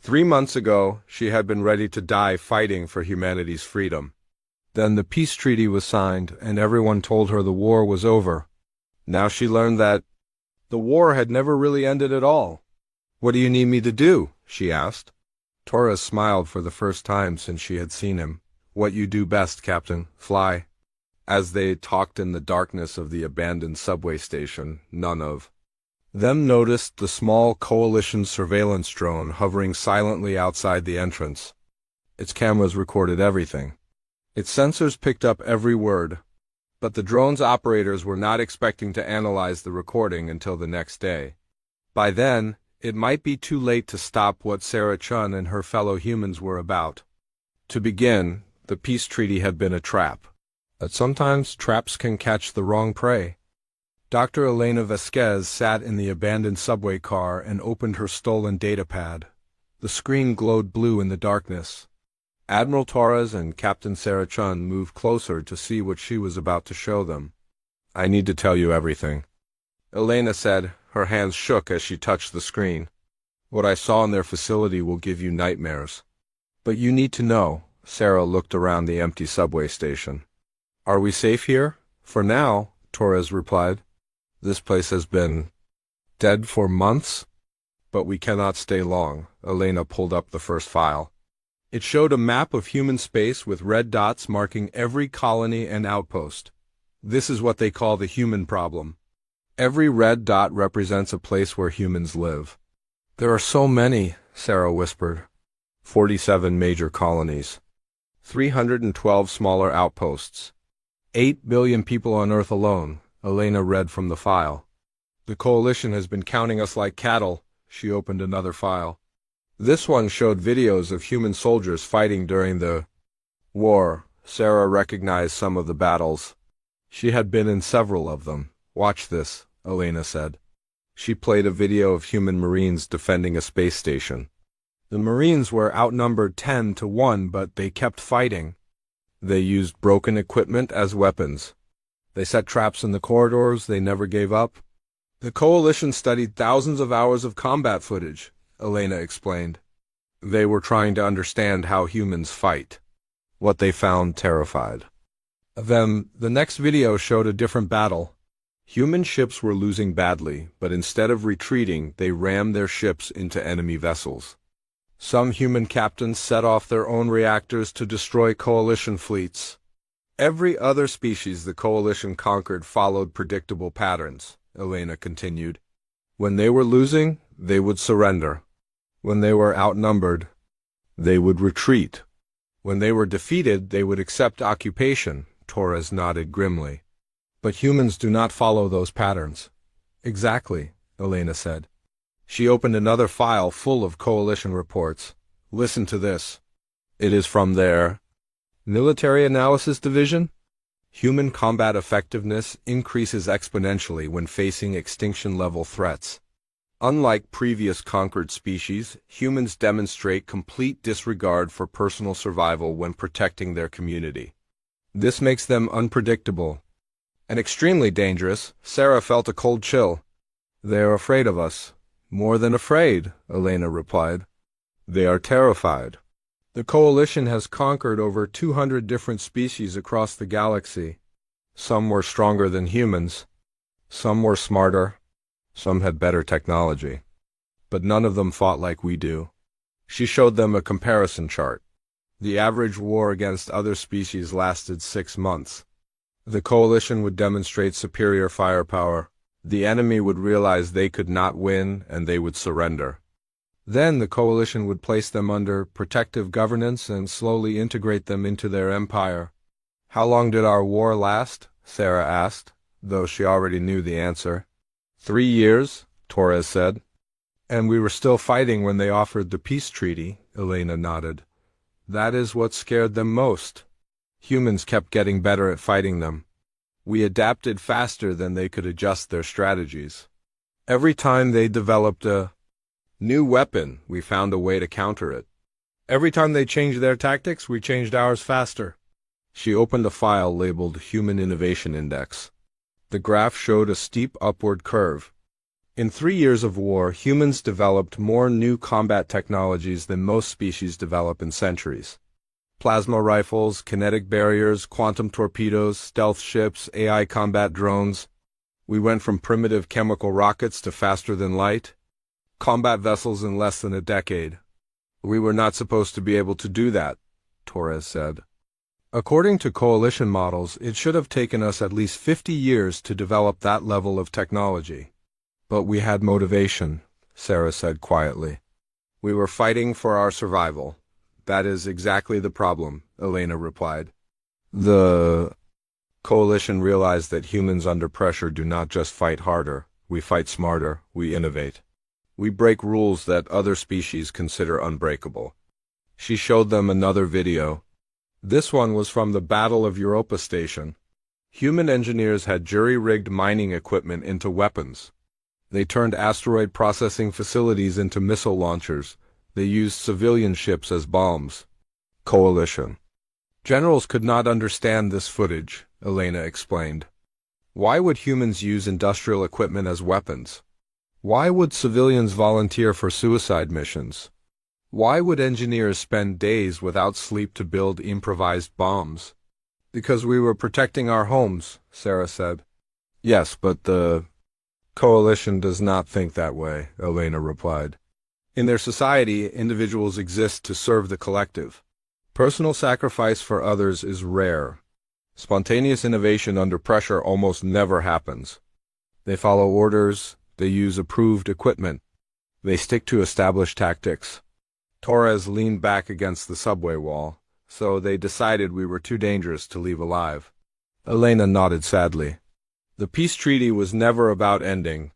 3 months ago, she had been ready to die fighting for humanity's freedom. Then the peace treaty was signed, and everyone told her the war was over. Now she learned that the war had never really ended at all. "What do you need me to do?" she asked. Torres smiled for the first time since she had seen him. "What you do best, Captain, fly." As they talked in the darkness of the abandoned subway station, none of them noticed the small coalition surveillance drone hovering silently outside the entrance. Its cameras recorded everything. Its sensors picked up every word. But the drone's operators were not expecting to analyze the recording until the next day. By then, it might be too late to stop what Sarah Chun and her fellow humans were about. To begin, the peace treaty had been a trap. But sometimes traps can catch the wrong prey. Dr. Elena Vasquez sat in the abandoned subway car and opened her stolen datapad. The screen glowed blue in the darkness. Admiral Torres and Captain Sarah Chun moved closer to see what she was about to show them. "I need to tell you everything," Elena said. Her hands shook as she touched the screen. "What I saw in their facility will give you nightmares. But you need to know." Sarah looked around the empty subway station. "Are we safe here?" "For now," Torres replied. "This place has been dead for months, but we cannot stay long." Elena pulled up the first file. It showed a map of human space with red dots marking every colony and outpost. This is what they call the human problem. Every red dot represents a place where humans live. "There are so many," Sarah whispered. 47 major colonies. 312 smaller outposts. 8 billion people on Earth alone, Elena read from the file. "The coalition has been counting us like cattle." She opened another file. This one showed videos of human soldiers fighting during the war. Sarah recognized some of the battles. She had been in several of them. "Watch this," Elena said. She played a video of human Marines defending a space station. The Marines were outnumbered 10-1, but they kept fighting. They used broken equipment as weapons. They set traps in the corridors. They never gave up. "The coalition studied thousands of hours of combat footage," Elena explained. "They were trying to understand how humans fight." What they found terrified them. The next video showed a different battle. Human ships were losing badly, but instead of retreating, they rammed their ships into enemy vessels. Some human captains set off their own reactors to destroy coalition fleets. Every other species the coalition conquered followed predictable patterns, Elena continued. When they were losing, they would surrender. When they were outnumbered, they would retreat. When they were defeated, they would accept occupation. Torres nodded grimly. "But humans do not follow those patterns." "Exactly," Elena said. She opened another file full of coalition reports. "Listen to this. It is from their Military Analysis Division. Human combat effectiveness increases exponentially when facing extinction-level threats. Unlike previous conquered species, humans demonstrate complete disregard for personal survival when protecting their community. This makes them unpredictable and extremely dangerous." Sarah felt a cold chill. "They are afraid of us." "More than afraid," Elena replied. "They are terrified." The coalition has conquered over 200 different species across the galaxy. Some were stronger than humans. Some were smarter. Some had better technology. But none of them fought like we do. She showed them a comparison chart. The average war against other species lasted 6 months. The coalition would demonstrate superior firepower. The enemy would realize they could not win, and they would surrender. Then the coalition would place them under protective governance and slowly integrate them into their empire. "How long did our war last?" Sarah asked, though she already knew the answer. 3 years, Torres said. "And we were still fighting when they offered the peace treaty," Elena nodded. "That is what scared them most. Humans kept getting better at fighting them. We adapted faster than they could adjust their strategies. Every time they developed a new weapon, we found a way to counter it. Every time they changed their tactics, we changed ours faster. She opened a file labeled Human Innovation Index. The graph showed a steep upward curve. In 3 years of war, humans developed more new combat technologies than most species develop in centuries. Plasma rifles, kinetic barriers, quantum torpedoes, stealth ships, AI combat drones. We went from primitive chemical rockets to faster than light combat vessels in less than a decade. We were not supposed to be able to do that, Torres said. According to coalition models, it should have taken us at least 50 years to develop that level of technology. But we had motivation, Sarah said quietly. We were fighting for our survival. That is exactly the problem, Elena replied. The coalition realized that humans under pressure do not just fight harder, we fight smarter, we innovate. We break rules that other species consider unbreakable. She showed them another video. This one was from the Battle of Europa Station. Human engineers had jury-rigged mining equipment into weapons. They turned asteroid processing facilities into missile launchers. They used civilian ships as bombs. Coalition. Generals could not understand this footage, Elena explained. Why would humans use industrial equipment as weapons? Why would civilians volunteer for suicide missions? Why would engineers spend days without sleep to build improvised bombs? Because we were protecting our homes, Sarah said. Yes, but the coalition does not think that way, Elena replied. In their society, individuals exist to serve the collective. Personal sacrifice for others is rare. Spontaneous innovation under pressure almost never happens. They follow orders. They use approved equipment. They stick to established tactics. Torres leaned back against the subway wall, so they decided we were too dangerous to leave alive. Elena nodded sadly. The peace treaty was never about ending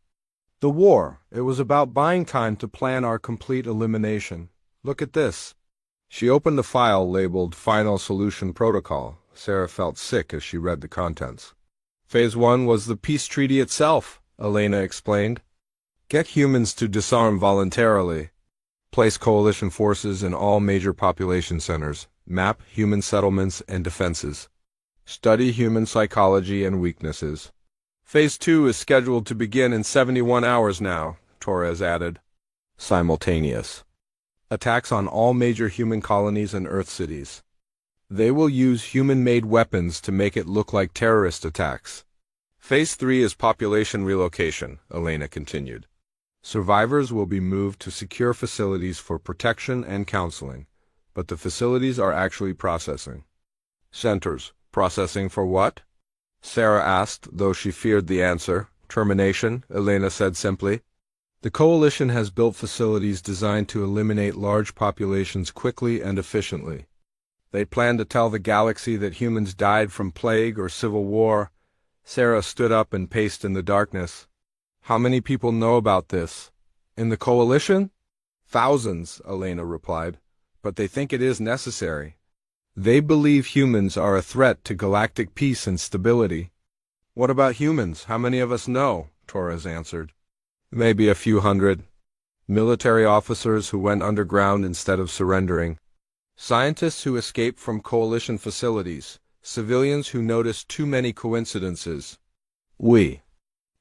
the war. It was about buying time to plan our complete elimination. Look at this. She opened the file labeled Final Solution Protocol. Sarah felt sick as she read the contents. Phase 1 was the peace treaty itself, Elena explained. Get humans to disarm voluntarily. Place coalition forces in all major population centers. Map human settlements and defenses. Study human psychology and weaknesses. Phase 2 is scheduled to begin in 71 hours now, Torres added. Simultaneous. Attacks on all major human colonies and Earth cities. They will use human-made weapons to make it look like terrorist attacks. Phase 3 is population relocation, Elena continued. Survivors will be moved to secure facilities for protection and counseling, but the facilities are actually processing centers. Processing for what? Sarah asked, though she feared the answer. Termination, Elena said simply. The coalition has built facilities designed to eliminate large populations quickly and efficiently. They plan to tell the galaxy that humans died from plague or civil war. Sarah stood up and paced in the darkness. How many people know about this? In the coalition? Thousands, Elena replied, but they think it is necessary. They believe humans are a threat to galactic peace and stability. What about humans? How many of us know? Torres answered. Maybe a few hundred. Military officers who went underground instead of surrendering. Scientists who escaped from coalition facilities. Civilians who noticed too many coincidences. We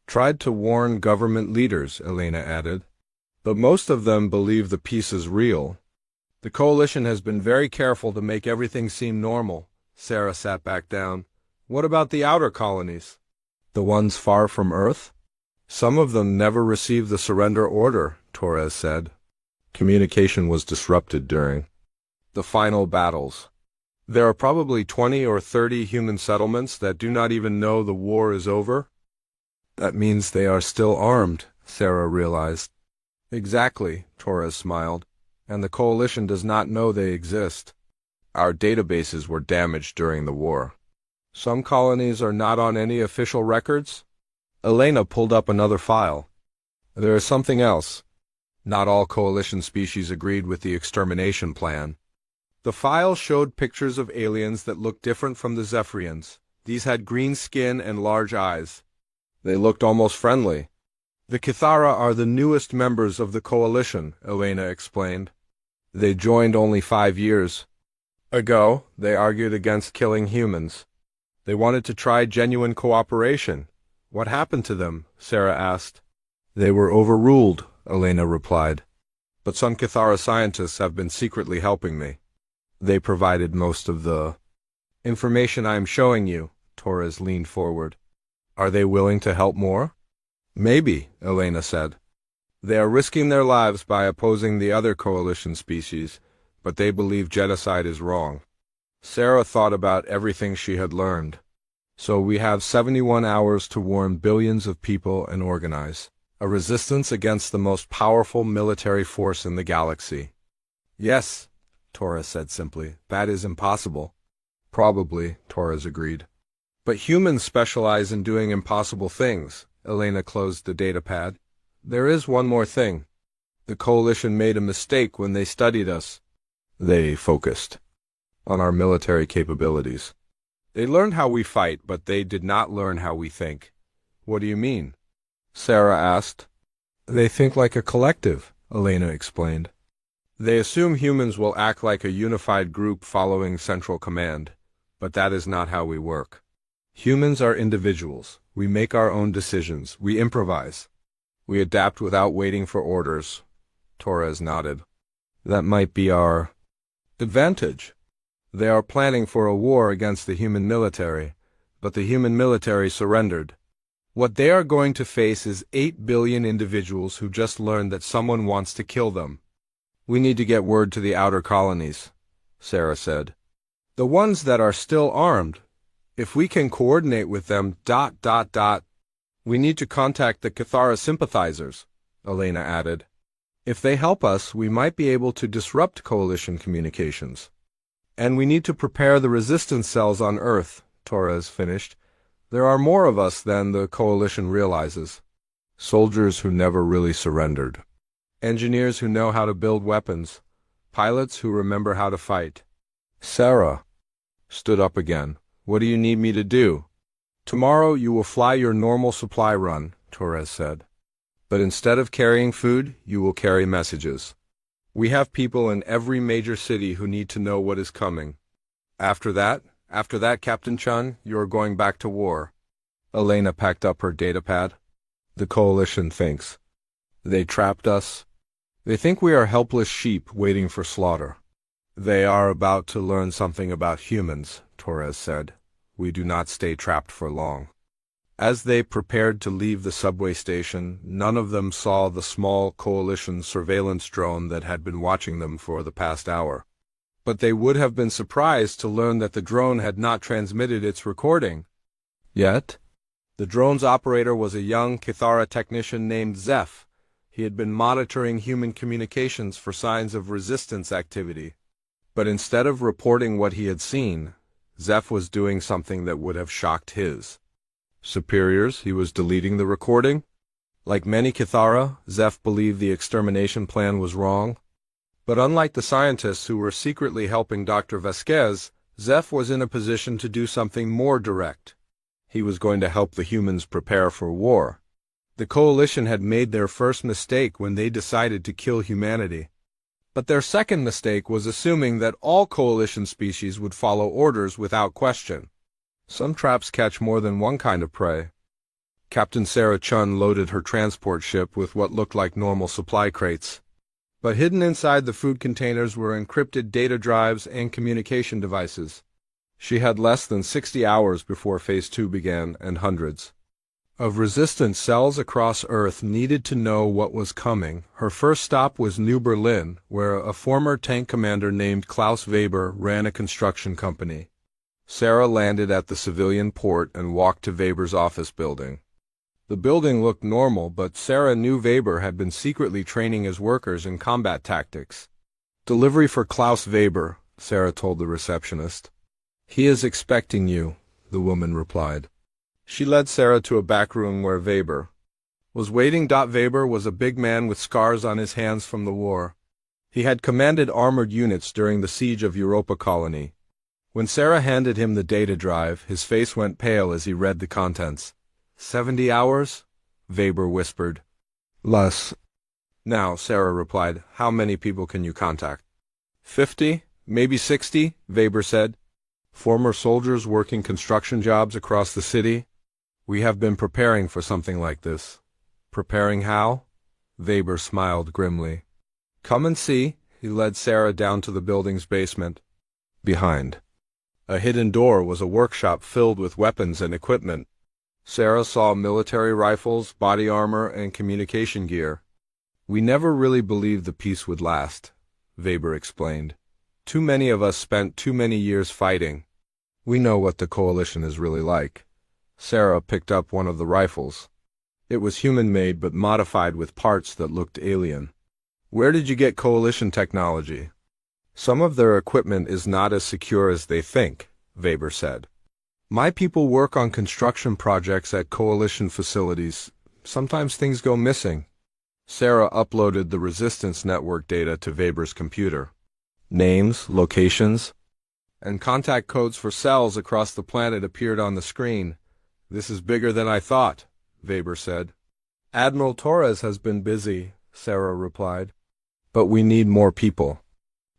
tried to warn government leaders, Elena added. But most of them believe the peace is real. The coalition has been very careful to make everything seem normal. Sarah sat back down. What about the outer colonies? The ones far from Earth? Some of them never received the surrender order, Torres said. Communication was disrupted during the final battles. There are probably 20 or 30 human settlements that do not even know the war is over. That means they are still armed, Sarah realized. Exactly, Torres smiled. And the coalition does not know they exist. Our databases were damaged during the war. Some colonies are not on any official records. Elena pulled up another file. There is something else. Not all coalition species agreed with the extermination plan. The file showed pictures of aliens that looked different from the Zephyrians. These had green skin and large eyes. They looked almost friendly. The Kithara are the newest members of the coalition, Elena explained. They joined only 5 years ago. They argued against killing humans. They wanted to try genuine cooperation. What happened to them? Sarah asked. They were overruled, Elena replied. But some Kithara scientists have been secretly helping me. They provided most of the information I am showing you. Torres leaned forward. Are they willing to help more? Maybe, Elena said. They are risking their lives by opposing the other coalition species, but they believe genocide is wrong. Sarah thought about everything she had learned. So we have 71 hours to warn billions of people and organize a resistance against the most powerful military force in the galaxy. Yes, Torres said simply. That is impossible. Probably, Torres agreed. But humans specialize in doing impossible things. Elena closed the datapad. There is one more thing. The coalition made a mistake when they studied us. They focused on our military capabilities. They learned how we fight, but they did not learn how we think. What do you mean? Sarah asked. They think like a collective, Elena explained. They assume humans will act like a unified group following central command, but that is not how we work. Humans are individuals. We make our own decisions. We improvise. We adapt without waiting for orders. Torres nodded. That might be our advantage. They are planning for a war against the human military, but the human military surrendered. What they are going to face is 8 billion individuals who just learned that someone wants to kill them. We need to get word to the outer colonies, Sarah said. The ones that are still armed. If we can coordinate with them, We need to contact the Kithara sympathizers, Elena added. If they help us, we might be able to disrupt coalition communications. And we need to prepare the resistance cells on Earth, Torres finished. There are more of us than the coalition realizes. Soldiers who never really surrendered. Engineers who know how to build weapons. Pilots who remember how to fight. Sarah stood up again. What do you need me to do? Tomorrow you will fly your normal supply run, Torres said. But instead of carrying food, you will carry messages. We have people in every major city who need to know what is coming. After that, Captain Chun, you are going back to war. Elena packed up her datapad. The coalition thinks. They trapped us. They think we are helpless sheep waiting for slaughter. They are about to learn something about humans, Torres said. We do not stay trapped for long. As they prepared to leave the subway station, none of them saw the small coalition surveillance drone that had been watching them for the past hour. But they would have been surprised to learn that the drone had not transmitted its recording yet. The drone's operator was a young Kithara technician named Zeph. He had been monitoring human communications for signs of resistance activity. But instead of reporting what he had seen, Zeph was doing something that would have shocked his superiors. He was deleting the recording. Like many Kithara, Zeph believed the extermination plan was wrong. But unlike the scientists who were secretly helping Dr. Vasquez, Zeph was in a position to do something more direct. He was going to help the humans prepare for war. The coalition had made their first mistake when they decided to kill humanity. But their second mistake was assuming that all coalition species would follow orders without question. Some traps catch more than one kind of prey. Captain Sarah Chun loaded her transport ship with what looked like normal supply crates. But hidden inside the food containers were encrypted data drives and communication devices. She had less than 60 hours before Phase 2 began, and hundreds of resistance cells across Earth needed to know what was coming. Her first stop was New Berlin, where a former tank commander named Klaus Weber ran a construction company. Sarah landed at the civilian port and walked to Weber's office building. The building looked normal, but Sarah knew Weber had been secretly training his workers in combat tactics. Delivery for Klaus Weber, Sarah told the receptionist. He is expecting you, the woman replied. She led Sarah to a back room where Weber was waiting. Weber was a big man with scars on his hands from the war. He had commanded armored units during the siege of Europa Colony. When Sarah handed him the data drive, his face went pale as he read the contents. 70 hours? Weber whispered. Less. Now, Sarah replied, how many people can you contact? 50, maybe 60, Weber said. Former soldiers working construction jobs across the city. We have been preparing for something like this. Preparing how? Weber smiled grimly. Come and see. He led Sarah down to the building's basement. Behind a hidden door was a workshop filled with weapons and equipment. Sarah saw military rifles, body armor, and communication gear. We never really believed the peace would last, Weber explained. Too many of us spent too many years fighting. We know what the coalition is really like. Sarah picked up one of the rifles. It was human-made but modified with parts that looked alien. Where did you get coalition technology? Some of their equipment is not as secure as they think, Weber said. My people work on construction projects at coalition facilities. Sometimes things go missing. Sarah uploaded the resistance network data to Weber's computer. Names, locations, and contact codes for cells across the planet appeared on the screen. This is bigger than I thought, Weber said. Admiral Torres has been busy, Sarah replied. But we need more people.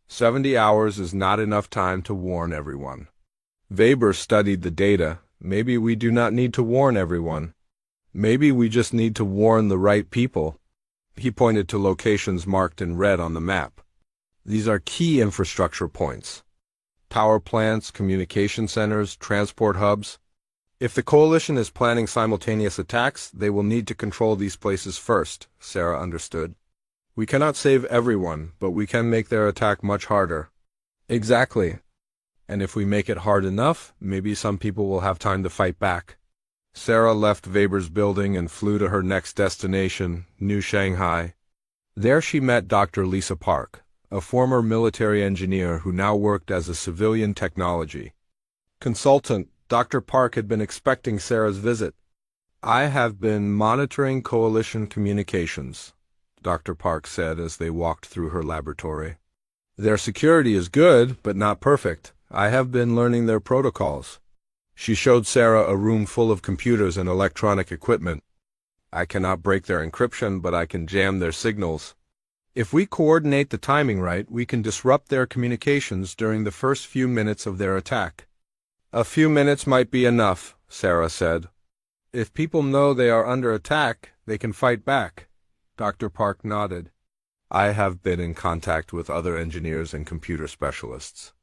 70 hours is not enough time to warn everyone. Weber studied the data. Maybe we do not need to warn everyone. Maybe we just need to warn the right people. He pointed to locations marked in red on the map. These are key infrastructure points. Power plants, communication centers, transport hubs. If the coalition is planning simultaneous attacks, they will need to control these places first, Sarah understood. We cannot save everyone, but we can make their attack much harder. Exactly. And if we make it hard enough, maybe some people will have time to fight back. Sarah left Weber's building and flew to her next destination, New Shanghai. There she met Dr. Lisa Park, a former military engineer who now worked as a civilian technology consultant. Dr. Park had been expecting Sarah's visit. I have been monitoring coalition communications, Dr. Park said as they walked through her laboratory. Their security is good, but not perfect. I have been learning their protocols. She showed Sarah a room full of computers and electronic equipment. I cannot break their encryption, but I can jam their signals. If we coordinate the timing right, we can disrupt their communications during the first few minutes of their attack. A few minutes might be enough, Sarah said. If people know they are under attack, they can fight back. Dr. Park nodded. I have been in contact with other engineers and computer specialists.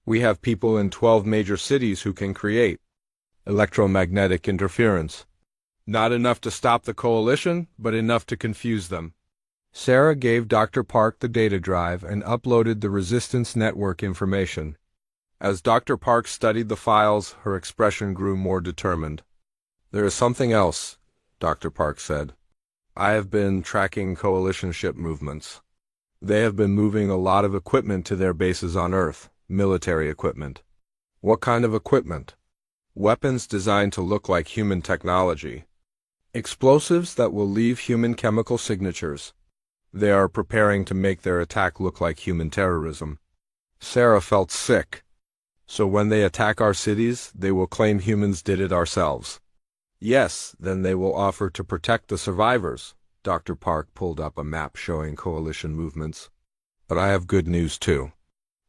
We have people in 12 major cities who can create electromagnetic interference. Not enough to stop the coalition, but enough to confuse them. Sarah gave Dr. Park the data drive and uploaded the resistance network information. As Dr. Park studied the files, her expression grew more determined. There is something else, Dr. Park said. I have been tracking coalition ship movements. They have been moving a lot of equipment to their bases on Earth, military equipment. What kind of equipment? Weapons designed to look like human technology. Explosives that will leave human chemical signatures. They are preparing to make their attack look like human terrorism. Sarah felt sick. So when they attack our cities, they will claim humans did it ourselves. Yes, then they will offer to protect the survivors. Dr. Park pulled up a map showing coalition movements. But I have good news too.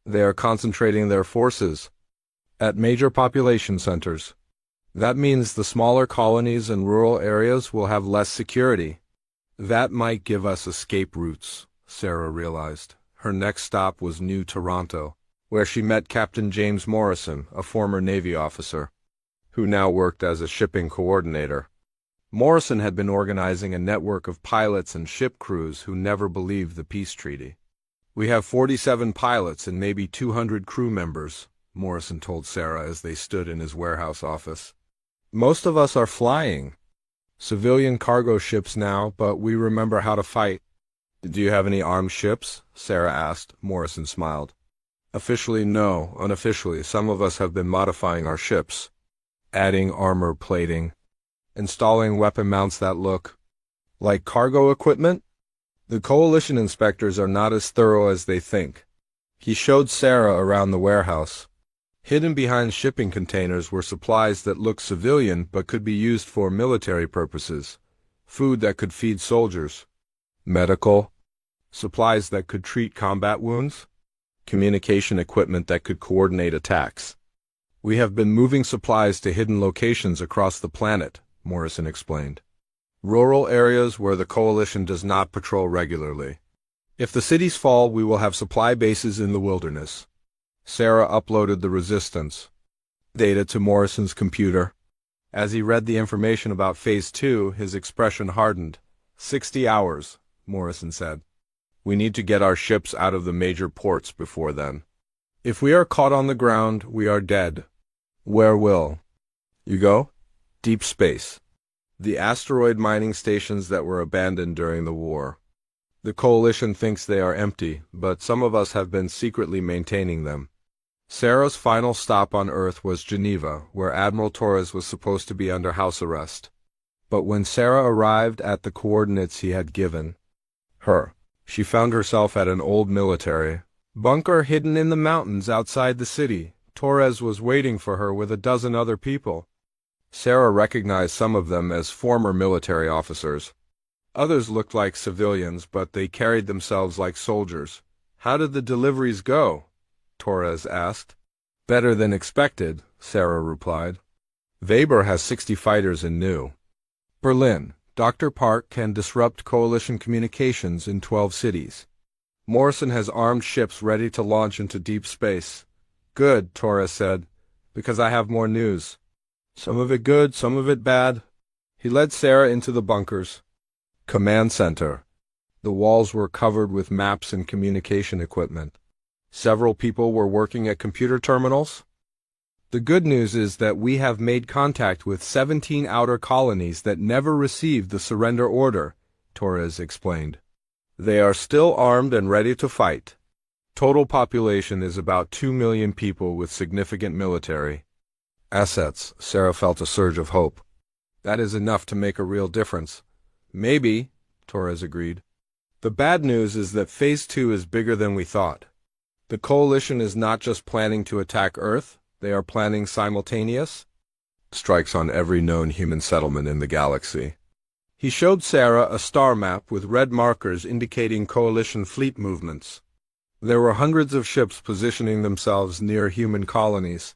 They are concentrating their forces at major population centers. That means the smaller colonies and rural areas will have less security. That might give us escape routes, Sarah realized. Her next stop was New Toronto, where she met Captain James Morrison, a former Navy officer, who now worked as a shipping coordinator. Morrison had been organizing a network of pilots and ship crews who never believed the peace treaty. We have 47 pilots and maybe 200 crew members, Morrison told Sarah as they stood in his warehouse office. Most of us are flying civilian cargo ships now, but we remember how to fight. Do you have any armed ships? Sarah asked. Morrison smiled. Officially, no. Unofficially, some of us have been modifying our ships, adding armor plating, installing weapon mounts that look like cargo equipment. The coalition inspectors are not as thorough as they think. He showed Sarah around the warehouse. Hidden behind shipping containers were supplies that looked civilian but could be used for military purposes. Food that could feed soldiers. Medical supplies that could treat combat wounds. Communication equipment that could coordinate attacks. We have been moving supplies to hidden locations across the planet, Morrison explained. Rural areas where the coalition does not patrol regularly. If the cities fall, we will have supply bases in the wilderness. Sarah uploaded the resistance data to Morrison's computer. As he read the information about Phase 2, his expression hardened. 60 hours, Morrison said. We need to get our ships out of the major ports before then. If we are caught on the ground, we are dead. Where will you go? Deep space. The asteroid mining stations that were abandoned during the war. The coalition thinks they are empty, but some of us have been secretly maintaining them. Sarah's final stop on Earth was Geneva, where Admiral Torres was supposed to be under house arrest. But when Sarah arrived at the coordinates he had given her, she found herself at an old military bunker hidden in the mountains outside the city. Torres was waiting for her with a dozen other people. Sarah recognized some of them as former military officers. Others looked like civilians, but they carried themselves like soldiers. How did the deliveries go? Torres asked. Better than expected, Sarah replied. Weber has 60 fighters in New Berlin. Dr. Park can disrupt coalition communications in 12 cities. Morrison has armed ships ready to launch into deep space. Good, Torres said, because I have more news. Some of it good, some of it bad. He led Sarah into the bunkers. Command center. The walls were covered with maps and communication equipment. Several people were working at computer terminals. The good news is that we have made contact with 17 outer colonies that never received the surrender order, Torres explained. They are still armed and ready to fight. Total population is about 2 million people with significant military assets. Sarah felt a surge of hope. That is enough to make a real difference. Maybe, Torres agreed. The bad news is that Phase 2 is bigger than we thought. The coalition is not just planning to attack Earth, they are planning simultaneous strikes on every known human settlement in the galaxy. He showed Sarah a star map with red markers indicating coalition fleet movements. There were hundreds of ships positioning themselves near human colonies.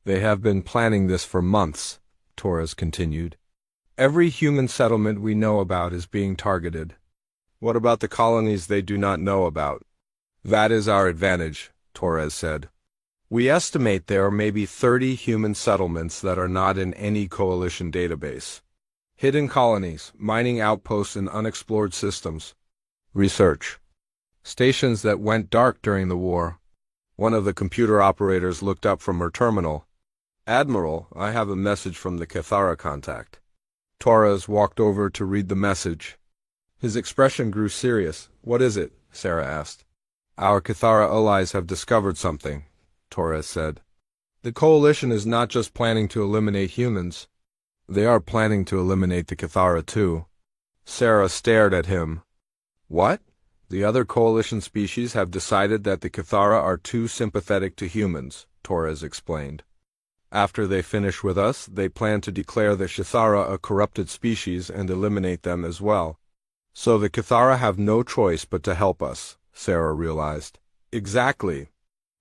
They have been planning this for months, Torres continued. Every human settlement we know about is being targeted. What about the colonies they do not know about? That is our advantage, Torres said. We estimate there are maybe 30 human settlements that are not in any coalition database. Hidden colonies, mining outposts and unexplored systems. Research. Stations that went dark during the war. One of the computer operators looked up from her terminal. Admiral, I have a message from the Cathara contact. Torres walked over to read the message. His expression grew serious. What is it? Sarah asked. Our Cathara allies have discovered something, Torres said. The coalition is not just planning to eliminate humans. They are planning to eliminate the Cathara too. Sarah stared at him. What? The other coalition species have decided that the Cathara are too sympathetic to humans, Torres explained. After they finish with us, they plan to declare the Cathara a corrupted species and eliminate them as well. So the Cathara have no choice but to help us, Sarah realized. Exactly.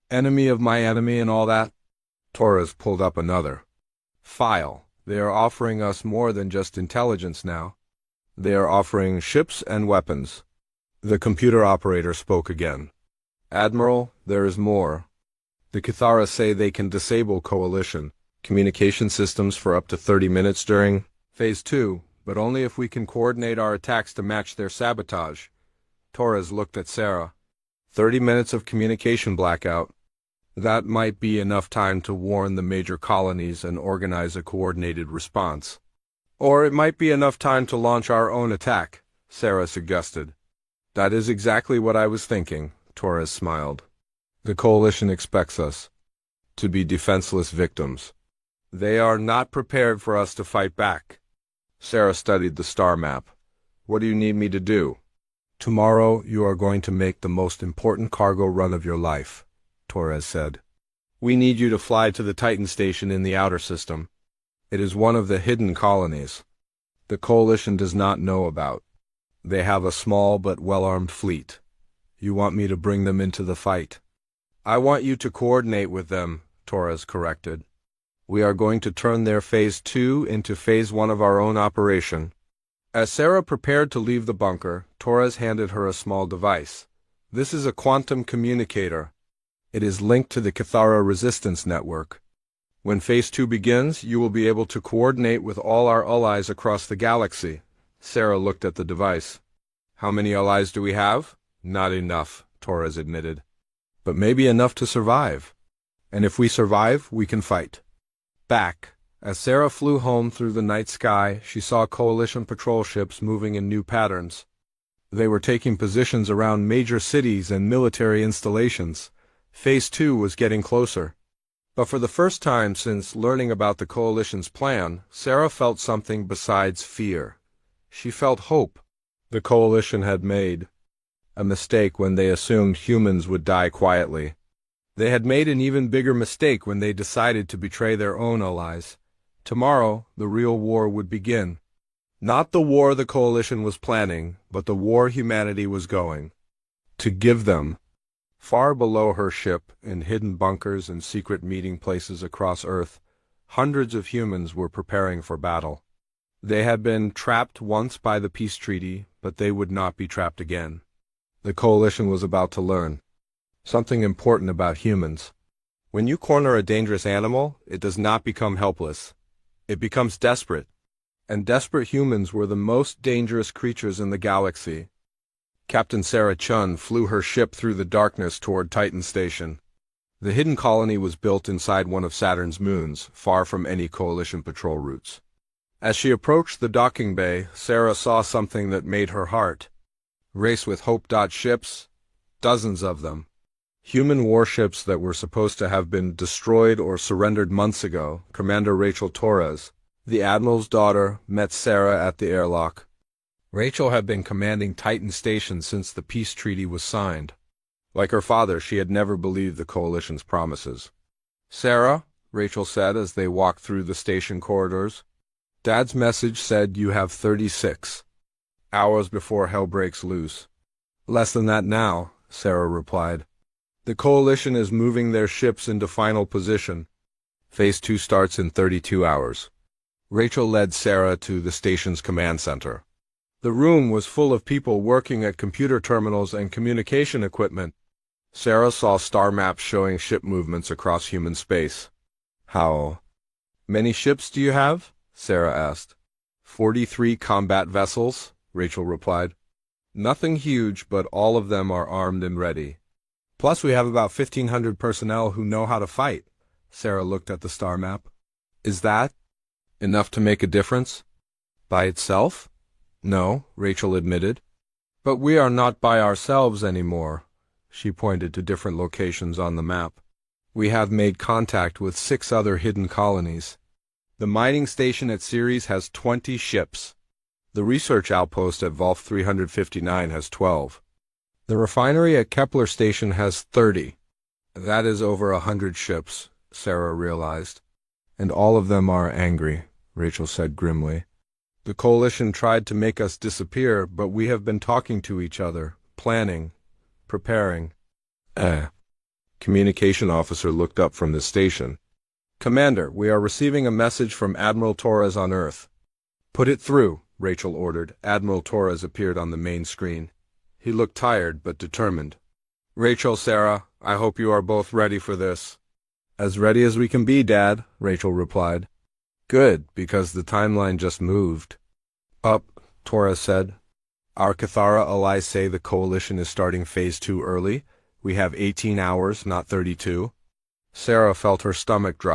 Enemy of my enemy and all that? Torres pulled up another file. They are offering us more than just intelligence now. They are offering ships and weapons. The computer operator spoke again. Admiral, there is more. The Cathara say they can disable coalition communication systems for up to 30 minutes during Phase 2, but only if we can coordinate our attacks to match their sabotage. Torres looked at Sarah. 30 minutes of communication blackout. That might be enough time to warn the major colonies and organize a coordinated response. Or it might be enough time to launch our own attack, Sarah suggested. That is exactly what I was thinking, Torres smiled. The coalition expects us to be defenseless victims. They are not prepared for us to fight back. Sarah studied the star map. What do you need me to do? Tomorrow you are going to make the most important cargo run of your life, Torres said. We need you to fly to the Titan station in the outer system. It is one of the hidden colonies the Coalition does not know about. They have a small but well-armed fleet. You want me to bring them into the fight? I want you to coordinate with them, Torres corrected. We are going to turn their Phase 2 into Phase 1 of our own operation. As Sarah prepared to leave the bunker, Torres handed her a small device. This is a quantum communicator. It is linked to the Cathara resistance network. When Phase 2 begins, you will be able to coordinate with all our allies across the galaxy. Sarah looked at the device. How many allies do we have? Not enough, Torres admitted. But maybe enough to survive. And if we survive, we can fight. Back. As Sarah flew home through the night sky, she saw Coalition patrol ships moving in new patterns. They were taking positions around major cities and military installations. Phase 2 was getting closer. But for the first time since learning about the Coalition's plan, Sarah felt something besides fear. She felt hope. The Coalition had made a mistake when they assumed humans would die quietly. They had made an even bigger mistake when they decided to betray their own allies. Tomorrow, the real war would begin. Not the war the Coalition was planning, but the war humanity was going to give them. Far below her ship, in hidden bunkers and secret meeting places across Earth, hundreds of humans were preparing for battle. They had been trapped once by the peace treaty, but they would not be trapped again. The Coalition was about to learn something important about humans. When you corner a dangerous animal, it does not become helpless. It becomes desperate. And desperate humans were the most dangerous creatures in the galaxy. Captain Sarah Chun flew her ship through the darkness toward Titan Station. The hidden colony was built inside one of Saturn's moons, far from any Coalition patrol routes. As she approached the docking bay, Sarah saw something that made her heart race with hope. Ships, dozens of them. Human warships that were supposed to have been destroyed or surrendered months ago. Commander Rachel Torres, the Admiral's daughter, met Sarah at the airlock. Rachel had been commanding Titan Station since the peace treaty was signed. Like her father, she had never believed the Coalition's promises. Sarah, Rachel said as they walked through the station corridors, Dad's message said you have 36 hours before hell breaks loose. Less than that now, Sarah replied. The Coalition is moving their ships into final position. Phase 2 starts in 32 hours. Rachel led Sarah to the station's command center. The room was full of people working at computer terminals and communication equipment. Sarah saw star maps showing ship movements across human space. How many ships do you have? Sarah asked. 43 combat vessels, Rachel replied. Nothing huge, but all of them are armed and ready. Plus we have about 1,500 personnel who know how to fight. Sarah looked at the star map. Is that enough to make a difference? By itself? No, Rachel admitted. But we are not by ourselves anymore. She pointed to different locations on the map. We have made contact with 6 other hidden colonies. The mining station at Ceres has 20 ships. The research outpost at Volf 359 has 12. The refinery at Kepler Station has 30. That is over 100 ships, Sarah realized. And all of them are angry, Rachel said grimly. The Coalition tried to make us disappear, but we have been talking to each other, planning, preparing. Communication officer looked up from the station. Commander, we are receiving a message from Admiral Torres on Earth. Put it through, Rachel ordered. Admiral Torres appeared on the main screen. He looked tired but determined. Rachel, Sarah, I hope you are both ready for this. As ready as we can be, Dad, Rachel replied. Good, because the timeline just moved. Up, Torres said. Our Cathara allies say the Coalition is starting Phase 2 early. We have 18 hours, not 32. Sarah felt her stomach drop.